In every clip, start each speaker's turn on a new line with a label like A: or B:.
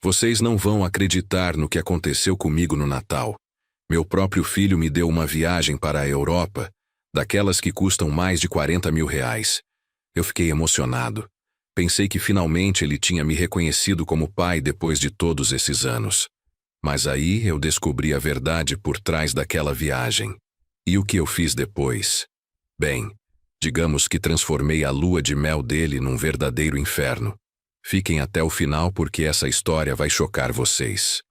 A: Vocês não vão acreditar no que aconteceu comigo no Natal. Meu próprio filho me deu uma viagem para a Europa, daquelas que custam mais de 40 mil reais. Eu fiquei emocionado. Pensei que finalmente ele tinha me reconhecido como pai depois de todos esses anos. Mas aí eu descobri a verdade por trás daquela viagem. E o que eu fiz depois? Bem, digamos que transformei a lua de mel dele num verdadeiro inferno. Fiquem até o final porque essa história vai chocar vocês.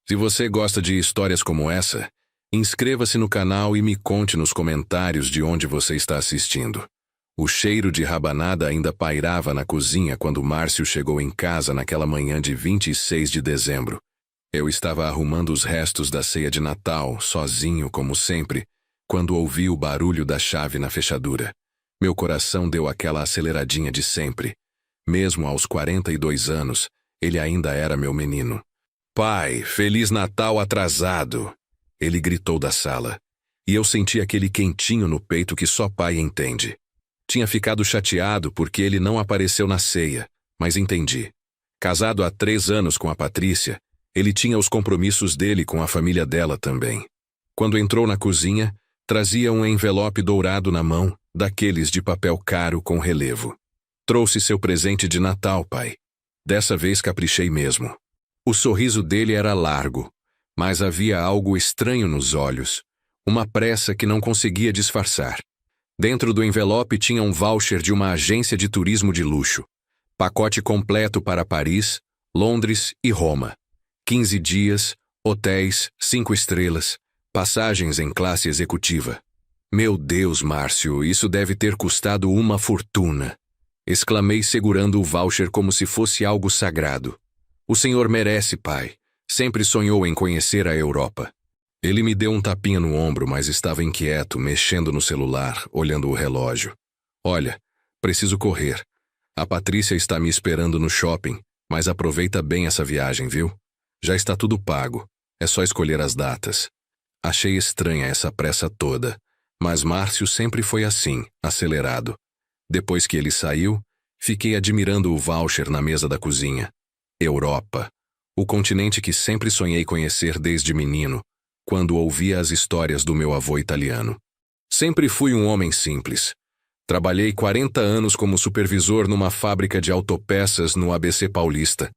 A: Se você gosta de histórias como essa, inscreva-se no canal e me conte nos comentários de onde você está assistindo. O cheiro de rabanada ainda pairava na cozinha quando Márcio chegou em casa naquela manhã de 26 de dezembro. Eu estava arrumando os restos da ceia de Natal, sozinho como sempre, quando ouvi o barulho da chave na fechadura. Meu coração deu aquela aceleradinha de sempre. Mesmo aos 42 anos, ele ainda era meu menino. "Pai, Feliz Natal atrasado!" Ele gritou da sala. E eu senti aquele quentinho no peito que só pai entende. Tinha ficado chateado porque ele não apareceu na ceia, mas entendi. Casado há 3 anos com a Patrícia, ele tinha os compromissos dele com a família dela também. Quando entrou na cozinha, trazia um envelope dourado na mão, daqueles de papel caro com relevo. "Trouxe seu presente de Natal, pai." Dessa vez caprichei mesmo. O sorriso dele era largo, mas havia algo estranho nos olhos, uma pressa que não conseguia disfarçar. Dentro do envelope tinha um voucher de uma agência de turismo de luxo. Pacote completo para Paris, Londres e Roma. 15 dias, hotéis, 5 estrelas, passagens em classe executiva. "Meu Deus, Márcio, isso deve ter custado uma fortuna!" Exclamei segurando o voucher como se fosse algo sagrado. "O senhor merece, pai. Sempre sonhou em conhecer a Europa." Ele me deu um tapinha no ombro, mas estava inquieto, mexendo no celular, olhando o relógio. "Olha, preciso correr. A Patrícia está me esperando no shopping, mas aproveita bem essa viagem, viu? Já está tudo pago. É só escolher as datas." Achei estranha essa pressa toda, mas Márcio sempre foi assim, acelerado. Depois que ele saiu, fiquei admirando o voucher na mesa da cozinha. Europa. O continente que sempre sonhei conhecer desde menino, quando ouvia as histórias do meu avô italiano. Sempre fui um homem simples. Trabalhei 40 anos como supervisor numa fábrica de autopeças no ABC Paulista,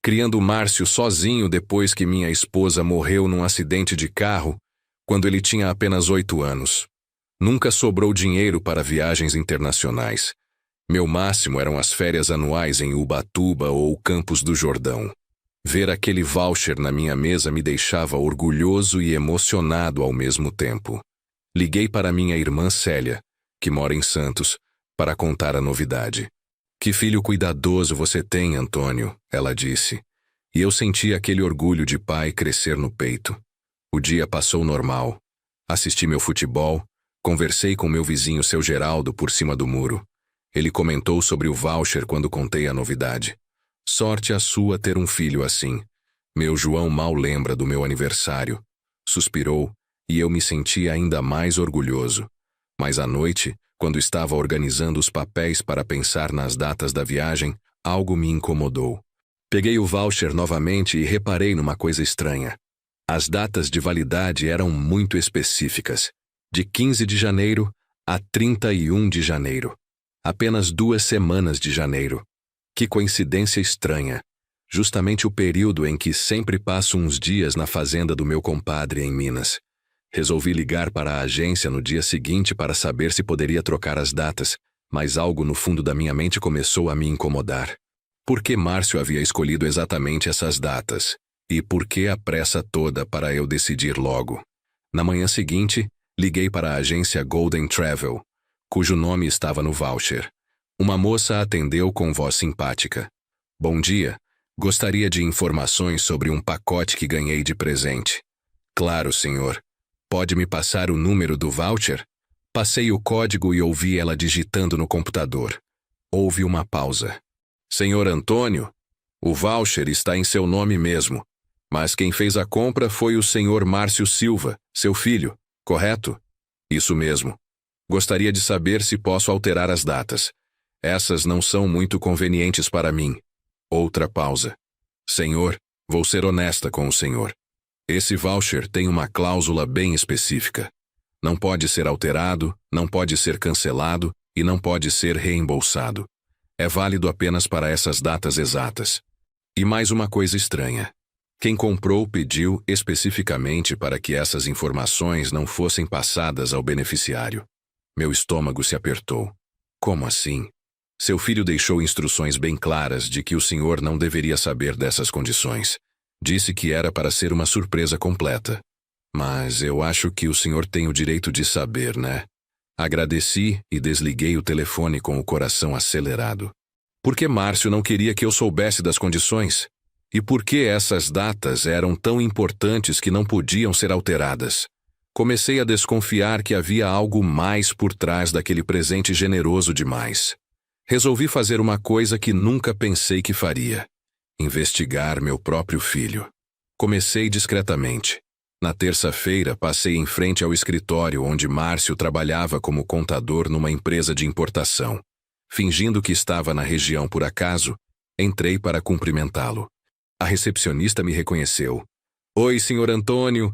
A: criando Márcio sozinho depois que minha esposa morreu num acidente de carro, quando ele tinha apenas 8 anos. Nunca sobrou dinheiro para viagens internacionais. Meu máximo eram as férias anuais em Ubatuba ou Campos do Jordão. Ver aquele voucher na minha mesa me deixava orgulhoso e emocionado ao mesmo tempo. Liguei para minha irmã Célia, que mora em Santos, para contar a novidade. "Que filho cuidadoso você tem, Antônio," ela disse. E eu senti aquele orgulho de pai crescer no peito. O dia passou normal. Assisti meu futebol, conversei com meu vizinho seu Geraldo por cima do muro. Ele comentou sobre o voucher quando contei a novidade. "Sorte a sua ter um filho assim. Meu João mal lembra do meu aniversário." Suspirou, e eu me senti ainda mais orgulhoso. Mas à noite, quando estava organizando os papéis para pensar nas datas da viagem, algo me incomodou. Peguei o voucher novamente e reparei numa coisa estranha. As datas de validade eram muito específicas. De 15 de janeiro a 31 de janeiro. Apenas 2 semanas de janeiro. Que coincidência estranha. Justamente o período em que sempre passo uns dias na fazenda do meu compadre em Minas. Resolvi ligar para a agência no dia seguinte para saber se poderia trocar as datas, mas algo no fundo da minha mente começou a me incomodar. Por que Márcio havia escolhido exatamente essas datas? E por que a pressa toda para eu decidir logo? Na manhã seguinte, liguei para a agência Golden Travel, cujo nome estava no voucher. Uma moça atendeu com voz simpática. "Bom dia. Gostaria de informações sobre um pacote que ganhei de presente." "Claro, senhor. Pode me passar o número do voucher?" Passei o código e ouvi ela digitando no computador. Houve uma pausa. "Senhor Antônio, o voucher está em seu nome mesmo, mas quem fez a compra foi o senhor Márcio Silva, seu filho, correto?" "Isso mesmo. Gostaria de saber se posso alterar as datas. Essas não são muito convenientes para mim." Outra pausa. "Senhor, Vou ser honesta com o senhor. Esse voucher tem uma cláusula bem específica. Não pode ser alterado, não pode ser cancelado e não pode ser reembolsado. É válido apenas para essas datas exatas. E mais uma coisa estranha. Quem comprou pediu especificamente para que essas informações não fossem passadas ao beneficiário. Meu estômago se apertou. Como assim? Seu filho deixou instruções bem claras de que o senhor não deveria saber dessas condições. Disse que era para ser uma surpresa completa. Mas eu acho que o senhor tem o direito de saber, né? Agradeci e desliguei o telefone com o coração acelerado. Por que Márcio não queria que eu soubesse das condições? E por que essas datas eram tão importantes que não podiam ser alteradas? Comecei a desconfiar que havia algo mais por trás daquele presente generoso demais. Resolvi fazer uma coisa que nunca pensei que faria: investigar meu próprio filho. Comecei discretamente. Na terça-feira, passei em frente ao escritório onde Márcio trabalhava como contador numa empresa de importação. Fingindo que estava na região por acaso, entrei para cumprimentá-lo. A recepcionista me reconheceu. Oi, senhor Antônio.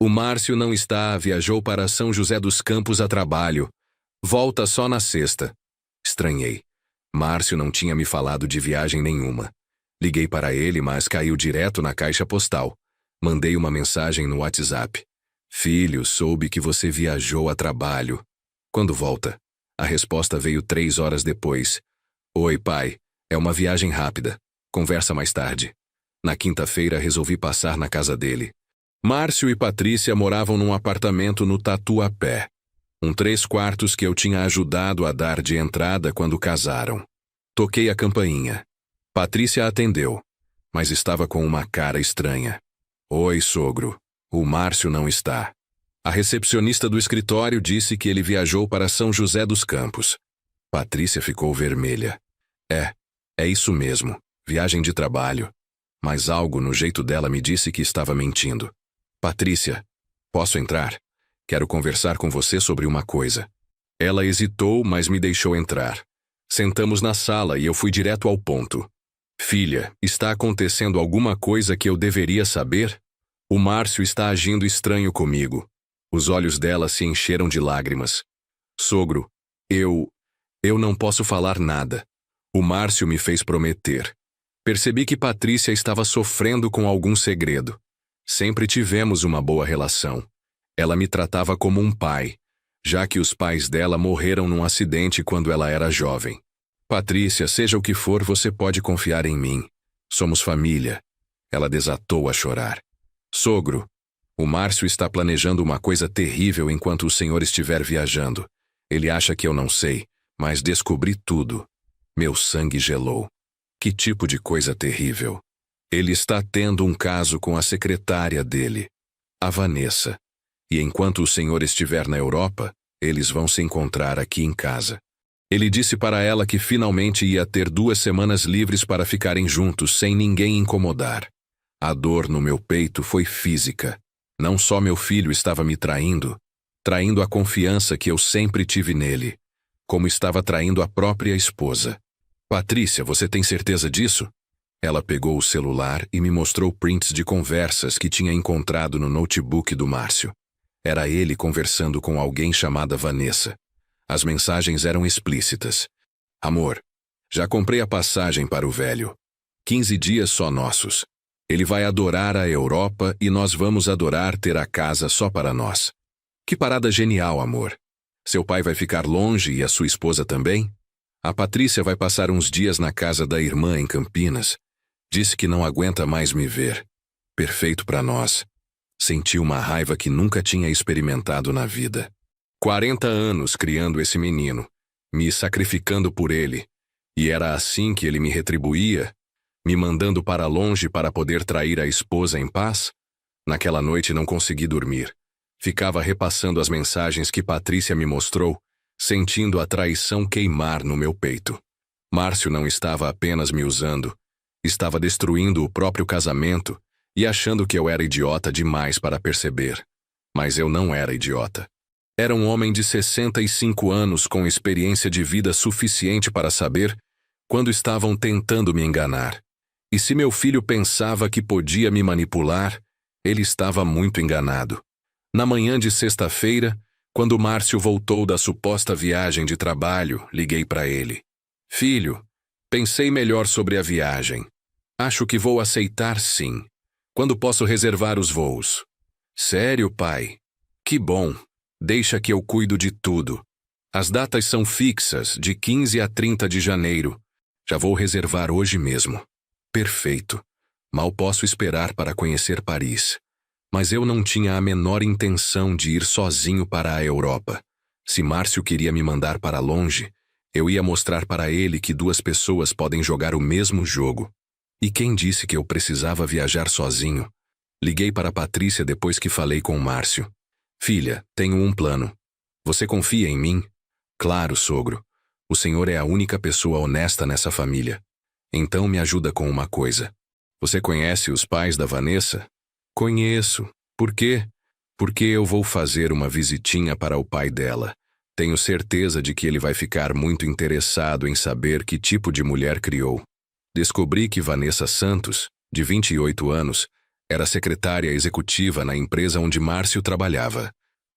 A: O Márcio não está, viajou para São José dos Campos a trabalho. Volta só na sexta. Estranhei. Márcio não tinha me falado de viagem nenhuma. Liguei para ele, mas caiu direto na caixa postal. Mandei uma mensagem no WhatsApp. Filho, soube que você viajou a trabalho. Quando volta? A resposta veio 3 horas depois. Oi, pai. É uma viagem rápida. Conversa mais tarde. Na quinta-feira resolvi passar na casa dele. Márcio e Patrícia moravam num apartamento no Tatuapé. 3 quartos que eu tinha ajudado a dar de entrada quando casaram. Toquei a campainha. Patrícia atendeu, mas estava com uma cara estranha. Oi, sogro. O Márcio não está. A recepcionista do escritório disse que ele viajou para São José dos Campos. Patrícia ficou vermelha. É isso mesmo. Viagem de trabalho. Mas algo no jeito dela me disse que estava mentindo. Patrícia, posso entrar? Quero conversar com você sobre uma coisa. Ela hesitou, mas me deixou entrar. Sentamos na sala e eu fui direto ao ponto. Filha, está acontecendo alguma coisa que eu deveria saber? O Márcio está agindo estranho comigo. Os olhos dela se encheram de lágrimas. Sogro, eu não posso falar nada. O Márcio me fez prometer. Percebi que Patrícia estava sofrendo com algum segredo. Sempre tivemos uma boa relação. Ela me tratava como um pai, já que os pais dela morreram num acidente quando ela era jovem. Patrícia, seja o que for, você pode confiar em mim. Somos família. Ela desatou a chorar. Sogro, o Márcio está planejando uma coisa terrível enquanto o senhor estiver viajando. Ele acha que eu não sei, mas descobri tudo. Meu sangue gelou. Que tipo de coisa terrível? Ele está tendo um caso com a secretária dele, a Vanessa. E enquanto o senhor estiver na Europa, eles vão se encontrar aqui em casa. Ele disse para ela que finalmente ia ter 2 semanas livres para ficarem juntos sem ninguém incomodar. A dor no meu peito foi física. Não só meu filho estava me traindo a confiança que eu sempre tive nele, como estava traindo a própria esposa. Patrícia, você tem certeza disso? Ela pegou o celular e me mostrou prints de conversas que tinha encontrado no notebook do Márcio. Era ele conversando com alguém chamada Vanessa. As mensagens eram explícitas. Amor, já comprei a passagem para o velho. 15 dias só nossos. Ele vai adorar a Europa e nós vamos adorar ter a casa só para nós. Que parada genial, amor. Seu pai vai ficar longe e a sua esposa também? A Patrícia vai passar uns dias na casa da irmã em Campinas. Disse que não aguenta mais me ver. Perfeito para nós. Senti uma raiva que nunca tinha experimentado na vida. 40 anos criando esse menino, me sacrificando por ele. E era assim que ele me retribuía, me mandando para longe para poder trair a esposa em paz? Naquela noite não consegui dormir. Ficava repassando as mensagens que Patrícia me mostrou, sentindo a traição queimar no meu peito. Márcio não estava apenas me usando, estava destruindo o próprio casamento e achando que eu era idiota demais para perceber. Mas eu não era idiota. Era um homem de 65 anos com experiência de vida suficiente para saber quando estavam tentando me enganar. E se meu filho pensava que podia me manipular, ele estava muito enganado. Na manhã de sexta-feira, quando Márcio voltou da suposta viagem de trabalho, liguei para ele. Filho, pensei melhor sobre a viagem. Acho que vou aceitar sim. Quando posso reservar os voos? Sério, pai? Que bom. Deixa que eu cuido de tudo. As datas são fixas, de 15 a 30 de janeiro. Já vou reservar hoje mesmo. Perfeito. Mal posso esperar para conhecer Paris. Mas eu não tinha a menor intenção de ir sozinho para a Europa. Se Márcio queria me mandar para longe, eu ia mostrar para ele que duas pessoas podem jogar o mesmo jogo. E quem disse que eu precisava viajar sozinho? Liguei para Patrícia depois que falei com Márcio. Filha, tenho um plano. Você confia em mim? Claro, sogro. O senhor é a única pessoa honesta nessa família. Então me ajuda com uma coisa. Você conhece os pais da Vanessa? Conheço. Por quê? Porque eu vou fazer uma visitinha para o pai dela. Tenho certeza de que ele vai ficar muito interessado em saber que tipo de mulher criou. Descobri que Vanessa Santos, de 28 anos, era secretária executiva na empresa onde Márcio trabalhava.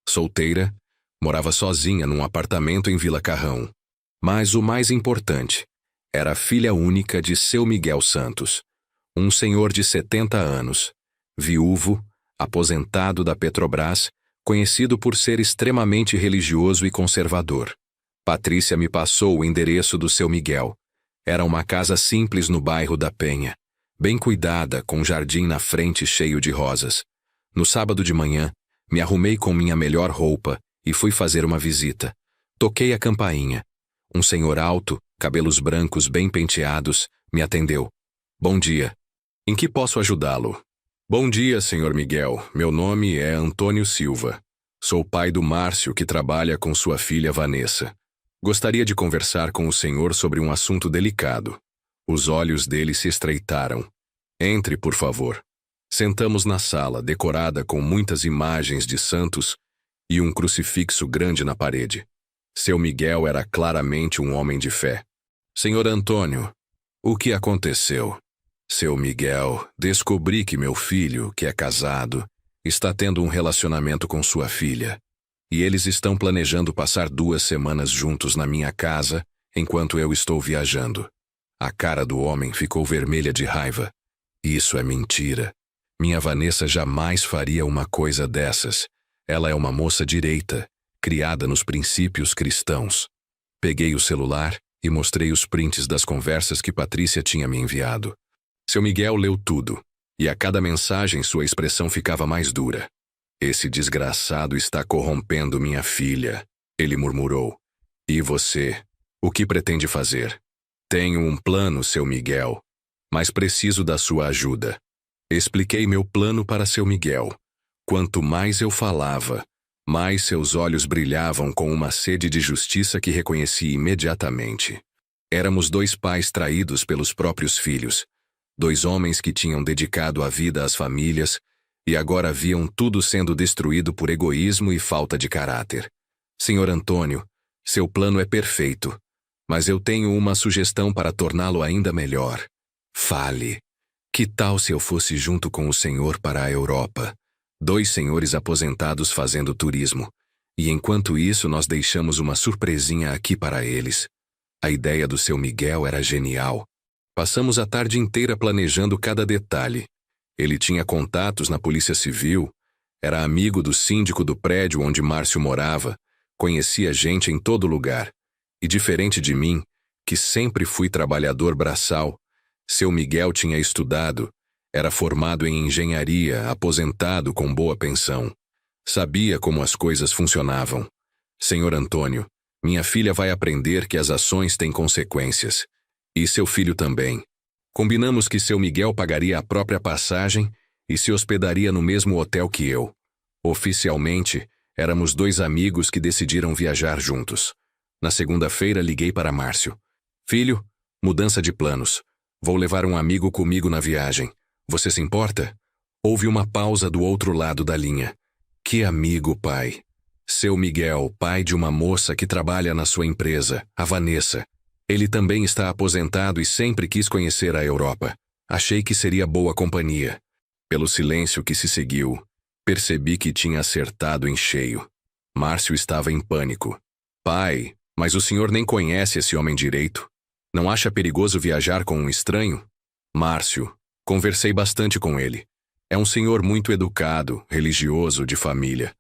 A: Solteira, morava sozinha num apartamento em Vila Carrão. Mas o mais importante, era filha única de seu Miguel Santos, um senhor de 70 anos, viúvo, aposentado da Petrobras, conhecido por ser extremamente religioso e conservador. Patrícia me passou o endereço do seu Miguel. Era uma casa simples no bairro da Penha, bem cuidada, com um jardim na frente cheio de rosas. No sábado de manhã, me arrumei com minha melhor roupa e fui fazer uma visita. Toquei a campainha. Um senhor alto, cabelos brancos bem penteados, me atendeu. Bom dia. Em que posso ajudá-lo? Bom dia, senhor Miguel. Meu nome é Antônio Silva. Sou pai do Márcio, que trabalha com sua filha Vanessa. Gostaria de conversar com o senhor sobre um assunto delicado. Os olhos dele se estreitaram. Entre, por favor. Sentamos na sala, decorada com muitas imagens de santos e um crucifixo grande na parede. Seu Miguel era claramente um homem de fé. Senhor Antônio, o que aconteceu? Seu Miguel, descobri que meu filho, que é casado, está tendo um relacionamento com sua filha. E eles estão planejando passar 2 semanas juntos na minha casa, enquanto eu estou viajando. A cara do homem ficou vermelha de raiva. Isso é mentira. Minha Vanessa jamais faria uma coisa dessas. Ela é uma moça direita, criada nos princípios cristãos. Peguei o celular e mostrei os prints das conversas que Patrícia tinha me enviado. Seu Miguel leu tudo, e a cada mensagem sua expressão ficava mais dura. Esse desgraçado está corrompendo minha filha, ele murmurou. E você? O que pretende fazer? Tenho um plano, seu Miguel, mas preciso da sua ajuda. Expliquei meu plano para seu Miguel. Quanto mais eu falava, mais seus olhos brilhavam com uma sede de justiça que reconheci imediatamente. Éramos 2 pais traídos pelos próprios filhos, 2 homens que tinham dedicado a vida às famílias e agora viam tudo sendo destruído por egoísmo e falta de caráter. Senhor Antônio, seu plano é perfeito, mas eu tenho uma sugestão para torná-lo ainda melhor. Fale. Que tal se eu fosse junto com o senhor para a Europa? 2 senhores aposentados fazendo turismo. E enquanto isso nós deixamos uma surpresinha aqui para eles. A ideia do seu Miguel era genial. Passamos a tarde inteira planejando cada detalhe. Ele tinha contatos na Polícia Civil, era amigo do síndico do prédio onde Márcio morava, conhecia gente em todo lugar. E diferente de mim, que sempre fui trabalhador braçal, seu Miguel tinha estudado, era formado em engenharia, aposentado com boa pensão. Sabia como as coisas funcionavam. Senhor Antônio, minha filha vai aprender que as ações têm consequências. E seu filho também. Combinamos que seu Miguel pagaria a própria passagem e se hospedaria no mesmo hotel que eu. Oficialmente, éramos 2 amigos que decidiram viajar juntos. Na segunda-feira, liguei para Márcio. Filho, mudança de planos. Vou levar um amigo comigo na viagem. Você se importa? Houve uma pausa do outro lado da linha. Que amigo, pai? Seu Miguel, pai de uma moça que trabalha na sua empresa, a Vanessa. Ele também está aposentado e sempre quis conhecer a Europa. Achei que seria boa companhia. Pelo silêncio que se seguiu, percebi que tinha acertado em cheio. Márcio estava em pânico. Pai, mas o senhor nem conhece esse homem direito. Não acha perigoso viajar com um estranho? Márcio, conversei bastante com ele. É um senhor muito educado, religioso, de família.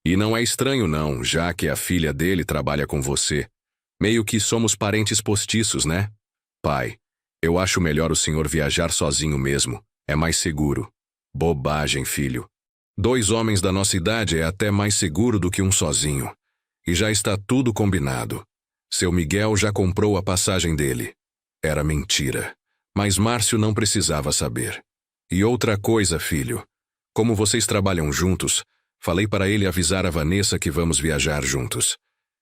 A: E não é estranho não, já que a filha dele trabalha com você. Meio que somos parentes postiços, né? Pai, eu acho melhor o senhor viajar sozinho mesmo. É mais seguro. Bobagem, filho. 2 homens da nossa idade é até mais seguro do que um sozinho. E já está tudo combinado. Seu Miguel já comprou a passagem dele. Era mentira. Mas Márcio não precisava saber. E outra coisa, filho. Como vocês trabalham juntos, falei para ele avisar a Vanessa que vamos viajar juntos.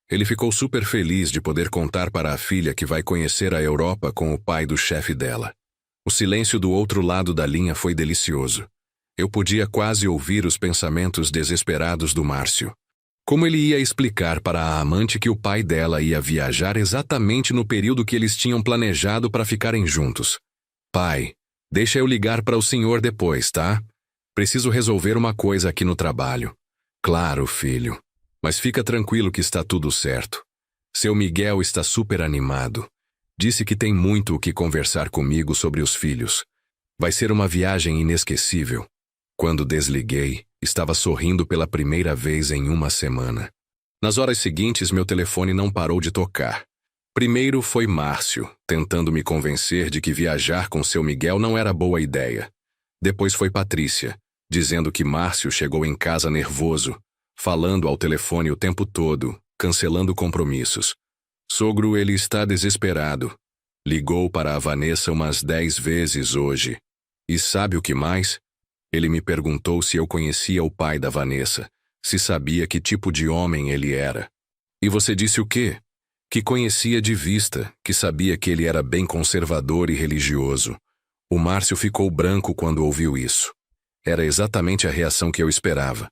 A: Ele ficou super feliz de poder contar para a filha que vai conhecer a Europa com o pai do chefe dela. O silêncio do outro lado da linha foi delicioso. Eu podia quase ouvir os pensamentos desesperados do Márcio. Como ele ia explicar para a amante que o pai dela ia viajar exatamente no período que eles tinham planejado para ficarem juntos? Pai, deixa eu ligar para o senhor depois, tá? Preciso resolver uma coisa aqui no trabalho. Claro, filho. Mas fica tranquilo que está tudo certo. Seu Miguel está super animado. Disse que tem muito o que conversar comigo sobre os filhos. Vai ser uma viagem inesquecível. Quando desliguei, estava sorrindo pela primeira vez em uma semana. Nas horas seguintes, meu telefone não parou de tocar. Primeiro foi Márcio, tentando me convencer de que viajar com seu Miguel não era boa ideia. Depois foi Patrícia, dizendo que Márcio chegou em casa nervoso, falando ao telefone o tempo todo, cancelando compromissos. Sogro, ele está desesperado. Ligou para a Vanessa umas 10 vezes hoje. E sabe o que mais? Ele me perguntou se eu conhecia o pai da Vanessa, se sabia que tipo de homem ele era. E você disse o quê? Que conhecia de vista, que sabia que ele era bem conservador e religioso. O Márcio ficou branco quando ouviu isso. Era exatamente a reação que eu esperava.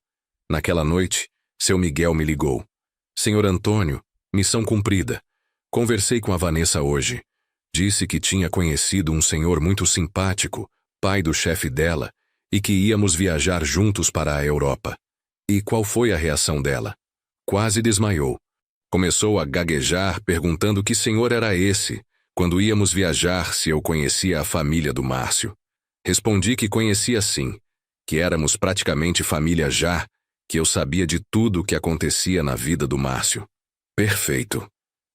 A: Naquela noite, seu Miguel me ligou. Senhor Antônio, missão cumprida. Conversei com a Vanessa hoje. Disse que tinha conhecido um senhor muito simpático, pai do chefe dela, e que íamos viajar juntos para a Europa. E qual foi a reação dela? Quase desmaiou. Começou a gaguejar, perguntando que senhor era esse, quando íamos viajar se eu conhecia a família do Márcio. Respondi que conhecia sim, que éramos praticamente família já, que eu sabia de tudo o que acontecia na vida do Márcio. Perfeito.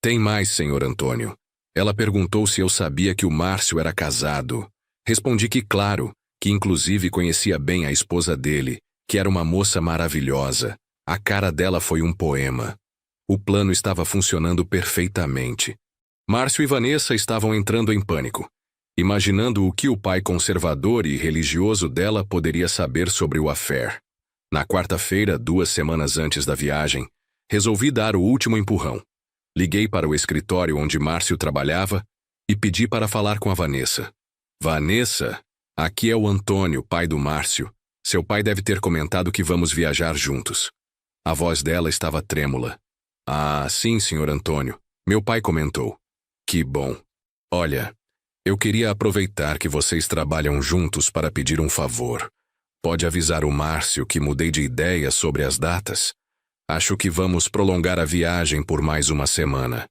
A: Tem mais, senhor Antônio. Ela perguntou se eu sabia que o Márcio era casado. Respondi que claro, que inclusive conhecia bem a esposa dele, que era uma moça maravilhosa. A cara dela foi um poema. O plano estava funcionando perfeitamente. Márcio e Vanessa estavam entrando em pânico, imaginando o que o pai conservador e religioso dela poderia saber sobre o affair. Na quarta-feira, 2 semanas antes da viagem, resolvi dar o último empurrão. Liguei para o escritório onde Márcio trabalhava e pedi para falar com a Vanessa. Vanessa, aqui é o Antônio, pai do Márcio. Seu pai deve ter comentado que vamos viajar juntos. A voz dela estava trêmula. Ah, sim, senhor Antônio. Meu pai comentou. Que bom. Olha, eu queria aproveitar que vocês trabalham juntos para pedir um favor. Pode avisar o Márcio que mudei de ideia sobre as datas? Acho que vamos prolongar a viagem por mais uma semana.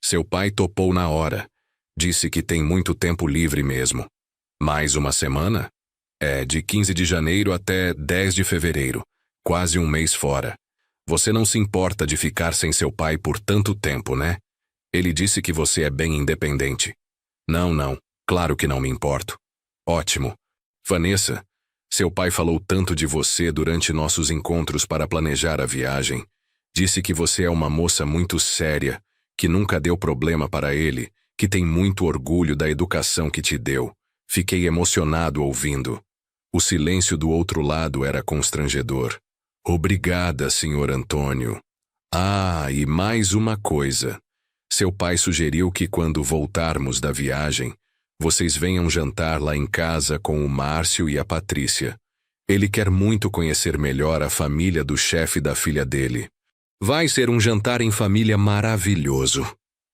A: Seu pai topou na hora. Disse que tem muito tempo livre mesmo. Mais uma semana? É, de 15 de janeiro até 10 de fevereiro. Quase um mês fora. Você não se importa de ficar sem seu pai por tanto tempo, né? Ele disse que você é bem independente. Não, claro que não me importo. Ótimo. Vanessa, seu pai falou tanto de você durante nossos encontros para planejar a viagem. Disse que você é uma moça muito séria, que nunca deu problema para ele, que tem muito orgulho da educação que te deu. Fiquei emocionado ouvindo. O silêncio do outro lado era constrangedor. Obrigada, senhor Antônio. Ah, e mais uma coisa. Seu pai sugeriu que quando voltarmos da viagem, vocês venham jantar lá em casa com o Márcio e a Patrícia. Ele quer muito conhecer melhor a família do chefe da filha dele. Vai ser um jantar em família maravilhoso.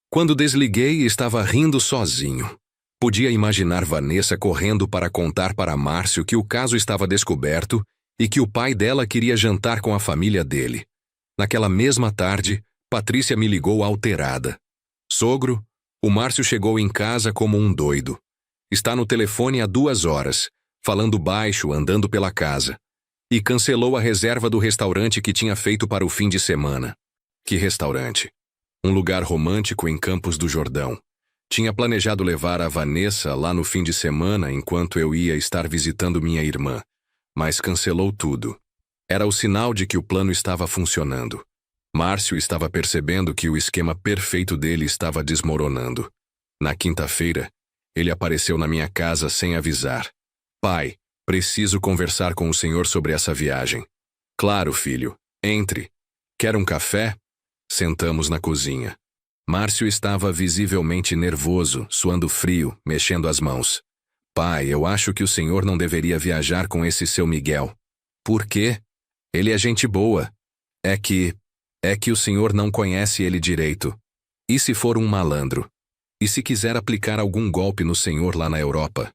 A: Quando desliguei, estava rindo sozinho. Podia imaginar Vanessa correndo para contar para Márcio que o caso estava descoberto e que o pai dela queria jantar com a família dele. Naquela mesma tarde, Patrícia me ligou alterada. Sogro, o Márcio chegou em casa como um doido. Está no telefone há 2 horas, falando baixo, andando pela casa. E cancelou a reserva do restaurante que tinha feito para o fim de semana. Que restaurante? Um lugar romântico em Campos do Jordão. Tinha planejado levar a Vanessa lá no fim de semana enquanto eu ia estar visitando minha irmã, mas cancelou tudo. Era o sinal de que o plano estava funcionando. Márcio estava percebendo que o esquema perfeito dele estava desmoronando. Na quinta-feira, ele apareceu na minha casa sem avisar. Pai, preciso conversar com o senhor sobre essa viagem. Claro, filho. Entre. Quer um café? Sentamos na cozinha. Márcio estava visivelmente nervoso, suando frio, mexendo as mãos. Pai, eu acho que o senhor não deveria viajar com esse seu Miguel. Por quê? Ele é gente boa. É que o senhor não conhece ele direito. E se for um malandro? E se quiser aplicar algum golpe no senhor lá na Europa?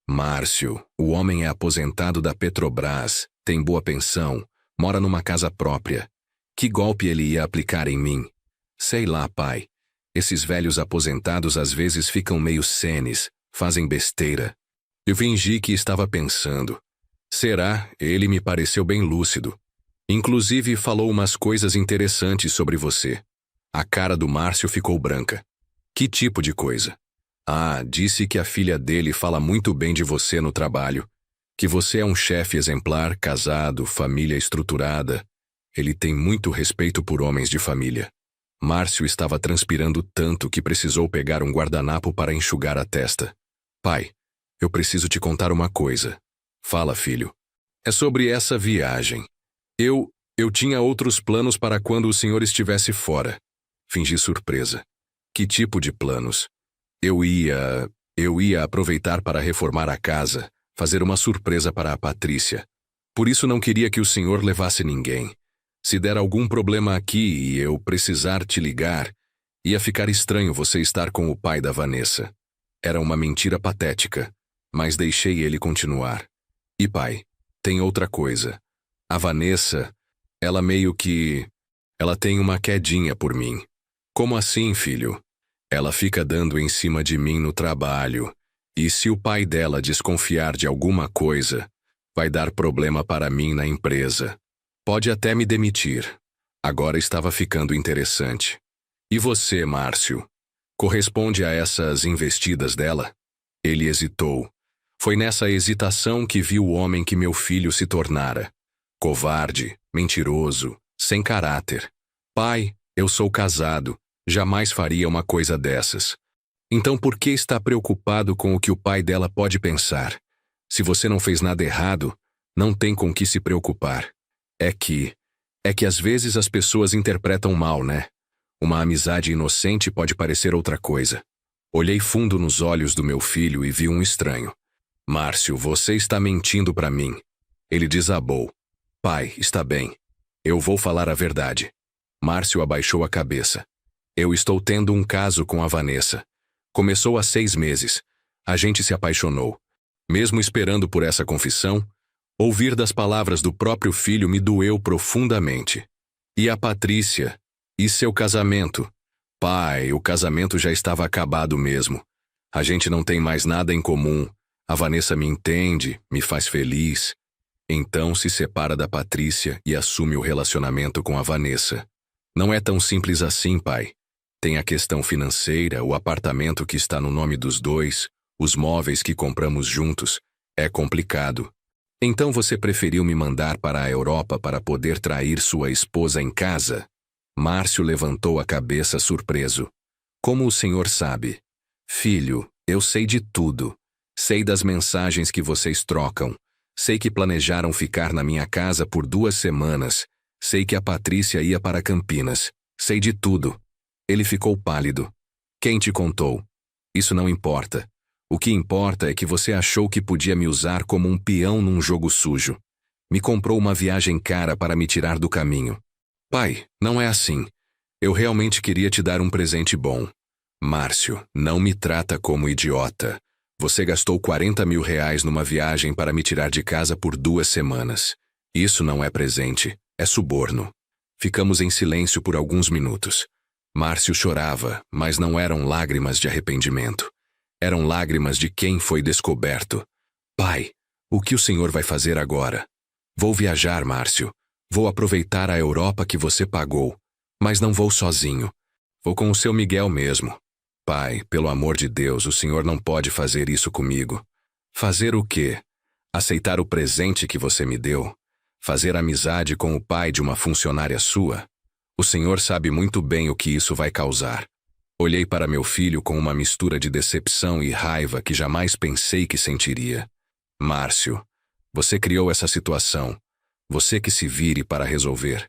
A: Márcio, o homem é aposentado da Petrobras, tem boa pensão, mora numa casa própria. Que golpe ele ia aplicar em mim? Sei lá, pai. Esses velhos aposentados às vezes ficam meio senes, fazem besteira. Eu fingi que estava pensando. Será? Ele me pareceu bem lúcido. Inclusive falou umas coisas interessantes sobre você. A cara do Márcio ficou branca. Que tipo de coisa? Ah, disse que a filha dele fala muito bem de você no trabalho. Que você é um chefe exemplar, casado, família estruturada. Ele tem muito respeito por homens de família. Márcio estava transpirando tanto que precisou pegar um guardanapo para enxugar a testa. Pai, eu preciso te contar uma coisa. Fala, filho. É sobre essa viagem. Eu tinha outros planos para quando o senhor estivesse fora. Fingi surpresa. Que tipo de planos? Eu ia aproveitar para reformar a casa, fazer uma surpresa para a Patrícia. Por isso não queria que o senhor levasse ninguém. Se der algum problema aqui e eu precisar te ligar, ia ficar estranho você estar com o pai da Vanessa. Era uma mentira patética, mas deixei ele continuar. E pai, tem outra coisa. A Vanessa, ela tem uma quedinha por mim. Como assim, filho? Ela fica dando em cima de mim no trabalho, e se o pai dela desconfiar de alguma coisa, vai dar problema para mim na empresa. Pode até me demitir. Agora estava ficando interessante. E você, Márcio? Corresponde a essas investidas dela? Ele hesitou. Foi nessa hesitação que vi o homem que meu filho se tornara. Covarde, mentiroso, sem caráter. Pai, eu sou casado. Jamais faria uma coisa dessas. Então por que está preocupado com o que o pai dela pode pensar? Se você não fez nada errado, não tem com que se preocupar. É que às vezes as pessoas interpretam mal, né? Uma amizade inocente pode parecer outra coisa. Olhei fundo nos olhos do meu filho e vi um estranho. Márcio, você está mentindo para mim. Ele desabou. Pai, está bem. Eu vou falar a verdade. Márcio abaixou a cabeça. Eu estou tendo um caso com a Vanessa. Começou há 6 meses. A gente se apaixonou. Mesmo esperando por essa confissão, ouvir das palavras do próprio filho me doeu profundamente. E a Patrícia? E seu casamento? Pai, o casamento já estava acabado mesmo. A gente não tem mais nada em comum. A Vanessa me entende, me faz feliz. Então se separa da Patrícia e assume o relacionamento com a Vanessa. Não é tão simples assim, pai. Tem a questão financeira, o apartamento que está no nome dos dois, os móveis que compramos juntos. É complicado. Então você preferiu me mandar para a Europa para poder trair sua esposa em casa? Márcio levantou a cabeça surpreso. Como o senhor sabe? Filho, eu sei de tudo. Sei das mensagens que vocês trocam. Sei que planejaram ficar na minha casa por 2 semanas. Sei que a Patrícia ia para Campinas. Sei de tudo. Ele ficou pálido. Quem te contou? Isso não importa. O que importa é que você achou que podia me usar como um peão num jogo sujo. Me comprou uma viagem cara para me tirar do caminho. Pai, não é assim. Eu realmente queria te dar um presente bom. Márcio, não me trata como idiota. Você gastou 40 mil reais numa viagem para me tirar de casa por 2 semanas. Isso não é presente, é suborno. Ficamos em silêncio por alguns minutos. Márcio chorava, mas não eram lágrimas de arrependimento. Eram lágrimas de quem foi descoberto. Pai, o que o senhor vai fazer agora? Vou viajar, Márcio. Vou aproveitar a Europa que você pagou. Mas não vou sozinho. Vou com o seu Miguel mesmo. Pai, pelo amor de Deus, o senhor não pode fazer isso comigo. Fazer o quê? Aceitar o presente que você me deu? Fazer amizade com o pai de uma funcionária sua? O senhor sabe muito bem o que isso vai causar. Olhei para meu filho com uma mistura de decepção e raiva que jamais pensei que sentiria. Márcio, você criou essa situação. Você que se vire para resolver.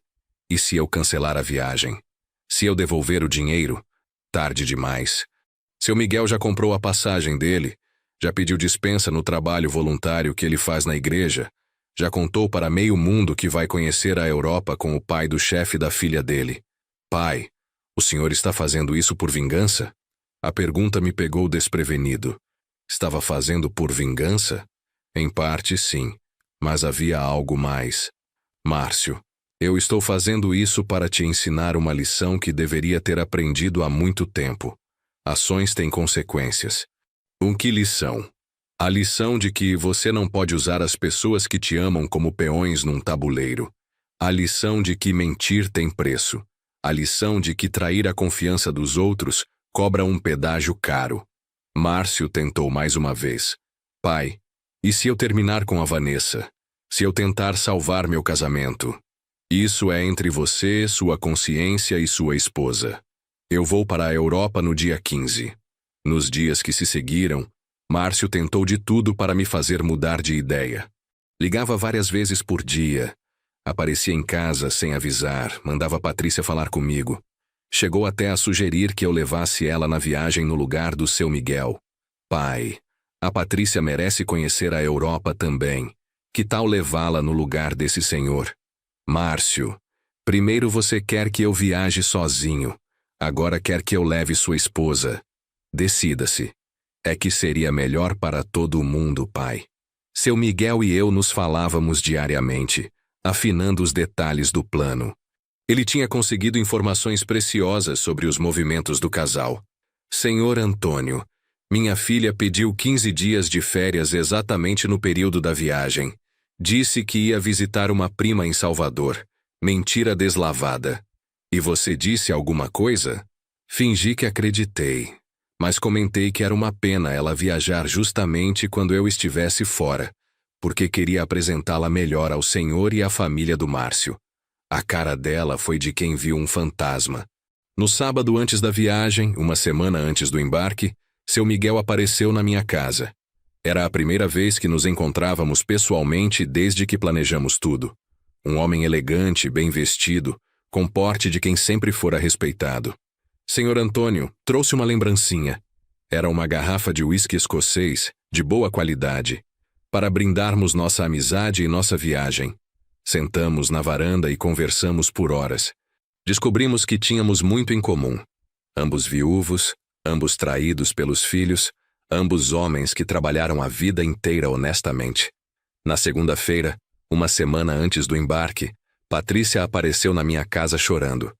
A: E se eu cancelar a viagem? Se eu devolver o dinheiro? Tarde demais. Seu Miguel já comprou a passagem dele, já pediu dispensa no trabalho voluntário que ele faz na igreja, já contou para meio mundo que vai conhecer a Europa com o pai do chefe da filha dele. Pai, o senhor está fazendo isso por vingança? A pergunta me pegou desprevenido. Estava fazendo por vingança? Em parte, sim, mas havia algo mais. Márcio, eu estou fazendo isso para te ensinar uma lição que deveria ter aprendido há muito tempo. Ações têm consequências. Que lição? A lição de que você não pode usar as pessoas que te amam como peões num tabuleiro. A lição de que mentir tem preço. A lição de que trair a confiança dos outros cobra um pedágio caro. Márcio tentou mais uma vez. Pai, e se eu terminar com a Vanessa? Se eu tentar salvar meu casamento? Isso é entre você, sua consciência e sua esposa. Eu vou para a Europa no dia 15. Nos dias que se seguiram, Márcio tentou de tudo para me fazer mudar de ideia. Ligava várias vezes por dia. Aparecia em casa sem avisar, mandava a Patrícia falar comigo. Chegou até a sugerir que eu levasse ela na viagem no lugar do seu Miguel. Pai, a Patrícia merece conhecer a Europa também. Que tal levá-la no lugar desse senhor? Márcio, primeiro você quer que eu viaje sozinho. Agora quer que eu leve sua esposa. Decida-se. É que seria melhor para todo mundo, pai. Seu Miguel e eu nos falávamos diariamente, afinando os detalhes do plano. Ele tinha conseguido informações preciosas sobre os movimentos do casal. Senhor Antônio, minha filha pediu 15 dias de férias exatamente no período da viagem. Disse que ia visitar uma prima em Salvador. Mentira deslavada. E você disse alguma coisa? Fingi que acreditei. Mas comentei que era uma pena ela viajar justamente quando eu estivesse fora, porque queria apresentá-la melhor ao senhor e à família do Márcio. A cara dela foi de quem viu um fantasma. No sábado antes da viagem, uma semana antes do embarque, seu Miguel apareceu na minha casa. Era a primeira vez que nos encontrávamos pessoalmente desde que planejamos tudo. Um homem elegante, bem vestido, com porte de quem sempre fora respeitado. Senhor Antônio, trouxe uma lembrancinha. Era uma garrafa de uísque escocês, de boa qualidade, para brindarmos nossa amizade e nossa viagem. Sentamos na varanda e conversamos por horas. Descobrimos que tínhamos muito em comum. Ambos viúvos, ambos traídos pelos filhos, ambos homens que trabalharam a vida inteira honestamente. Na segunda-feira, uma semana antes do embarque, Patrícia apareceu na minha casa chorando.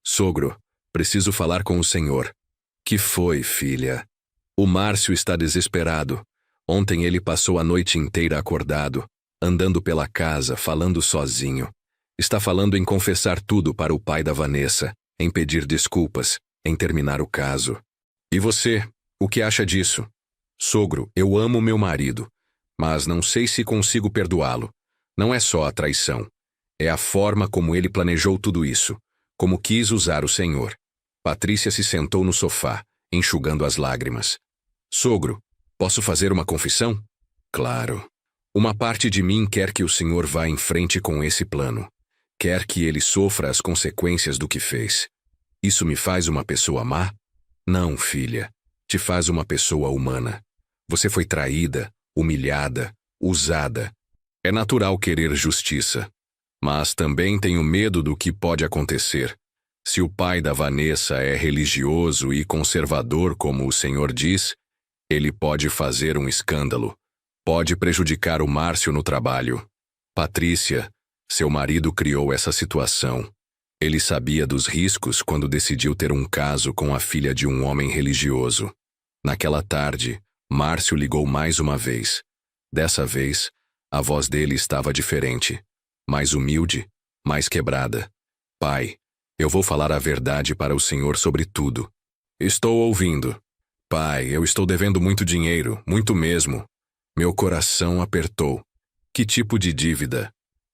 A: Sogro, preciso falar com o senhor. Que foi, filha? O Márcio está desesperado. Ontem ele passou a noite inteira acordado, andando pela casa, falando sozinho. Está falando em confessar tudo para o pai da Vanessa, em pedir desculpas, em terminar o caso. E você, o que acha disso? Sogro, eu amo meu marido, mas não sei se consigo perdoá-lo. Não é só a traição. É a forma como ele planejou tudo isso, como quis usar o senhor. Patrícia se sentou no sofá, enxugando as lágrimas. Sogro, posso fazer uma confissão? Claro. Uma parte de mim quer que o senhor vá em frente com esse plano. Quer que ele sofra as consequências do que fez. Isso me faz uma pessoa má? Não, filha. Te faz uma pessoa humana. Você foi traída, humilhada, usada. É natural querer justiça. Mas também tenho medo do que pode acontecer. Se o pai da Vanessa é religioso e conservador como o senhor diz, Ele pode fazer um escândalo. Pode prejudicar o Márcio no trabalho. Patrícia, seu marido criou essa situação. Ele sabia dos riscos quando decidiu ter um caso com a filha de um homem religioso. Naquela tarde, Márcio ligou mais uma vez. Dessa vez, a voz dele estava diferente. Mais humilde, mais quebrada. Pai, eu vou falar a verdade para o senhor sobre tudo. Estou ouvindo. Pai, eu estou devendo muito dinheiro, muito mesmo. Meu coração apertou. Que tipo de dívida?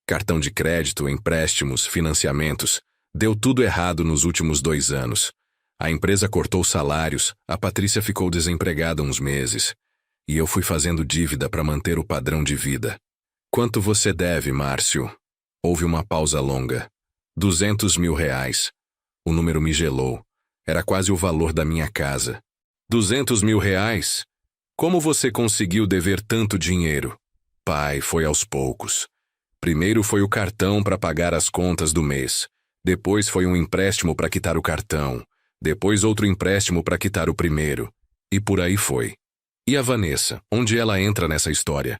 A: Cartão de crédito, empréstimos, financiamentos. Deu tudo errado nos últimos 2 anos. A empresa cortou salários, a Patrícia ficou desempregada uns meses. E eu fui fazendo dívida para manter o padrão de vida. Quanto você deve, Márcio? Houve uma pausa longa. 200 mil reais. O número me gelou. Era quase o valor da minha casa. 200 mil reais? Como você conseguiu dever tanto dinheiro? Pai, foi aos poucos. Primeiro foi o cartão para pagar as contas do mês. Depois foi um empréstimo para quitar o cartão. Depois outro empréstimo para quitar o primeiro. E por aí foi. E a Vanessa, onde ela entra nessa história?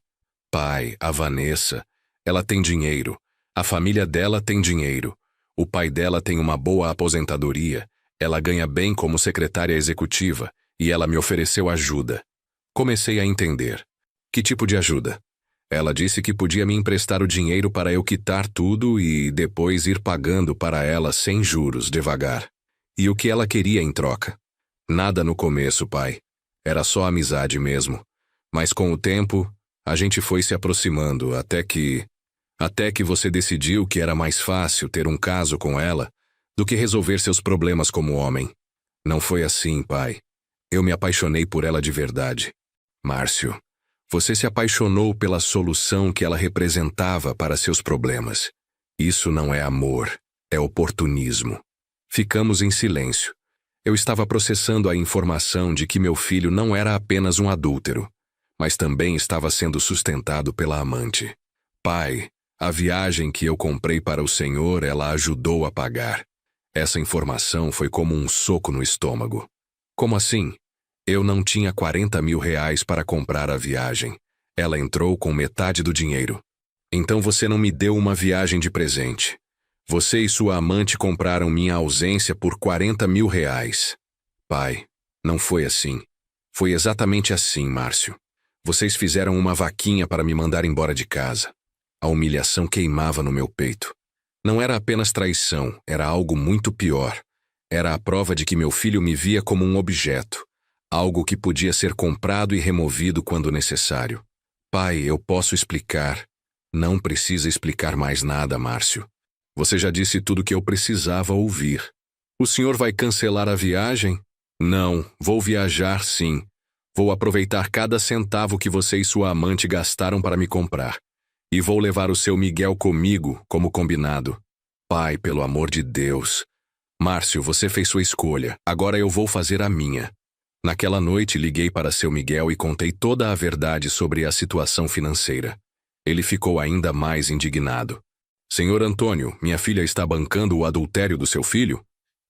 A: Pai, a Vanessa, ela tem dinheiro. A família dela tem dinheiro. O pai dela tem uma boa aposentadoria. Ela ganha bem como secretária executiva. E ela me ofereceu ajuda. Comecei a entender. Que tipo de ajuda? Ela disse que podia me emprestar o dinheiro para eu quitar tudo e depois ir pagando para ela sem juros, devagar. E o que ela queria em troca? Nada no começo, pai. Era só amizade mesmo. Mas com o tempo, a gente foi se aproximando até que você decidiu que era mais fácil ter um caso com ela do que resolver seus problemas como homem. Não foi assim, pai. Eu me apaixonei por ela de verdade. Márcio, você se apaixonou pela solução que ela representava para seus problemas. Isso não é amor, é oportunismo. Ficamos em silêncio. Eu estava processando a informação de que meu filho não era apenas um adúltero, mas também estava sendo sustentado pela amante. Pai, a viagem que eu comprei para o senhor, ela ajudou a pagar. Essa informação foi como um soco no estômago. Como assim? Eu não tinha 40 mil reais para comprar a viagem. Ela entrou com metade do dinheiro. Então você não me deu uma viagem de presente. Você e sua amante compraram minha ausência por 40 mil reais. Pai, não foi assim. Foi exatamente assim, Márcio. Vocês fizeram uma vaquinha para me mandar embora de casa. A humilhação queimava no meu peito. Não era apenas traição, era algo muito pior. Era a prova de que meu filho me via como um objeto. Algo que podia ser comprado e removido quando necessário. Pai, eu posso explicar. Não precisa explicar mais nada, Márcio. Você já disse tudo o que eu precisava ouvir. O senhor vai cancelar a viagem? Não, vou viajar sim. Vou aproveitar cada centavo que você e sua amante gastaram para me comprar. E vou levar o seu Miguel comigo, como combinado. Pai, pelo amor de Deus. Márcio, você fez sua escolha. Agora eu vou fazer a minha. Naquela noite liguei para seu Miguel e contei toda a verdade sobre a situação financeira. Ele ficou ainda mais indignado. Senhor Antônio, minha filha está bancando o adultério do seu filho?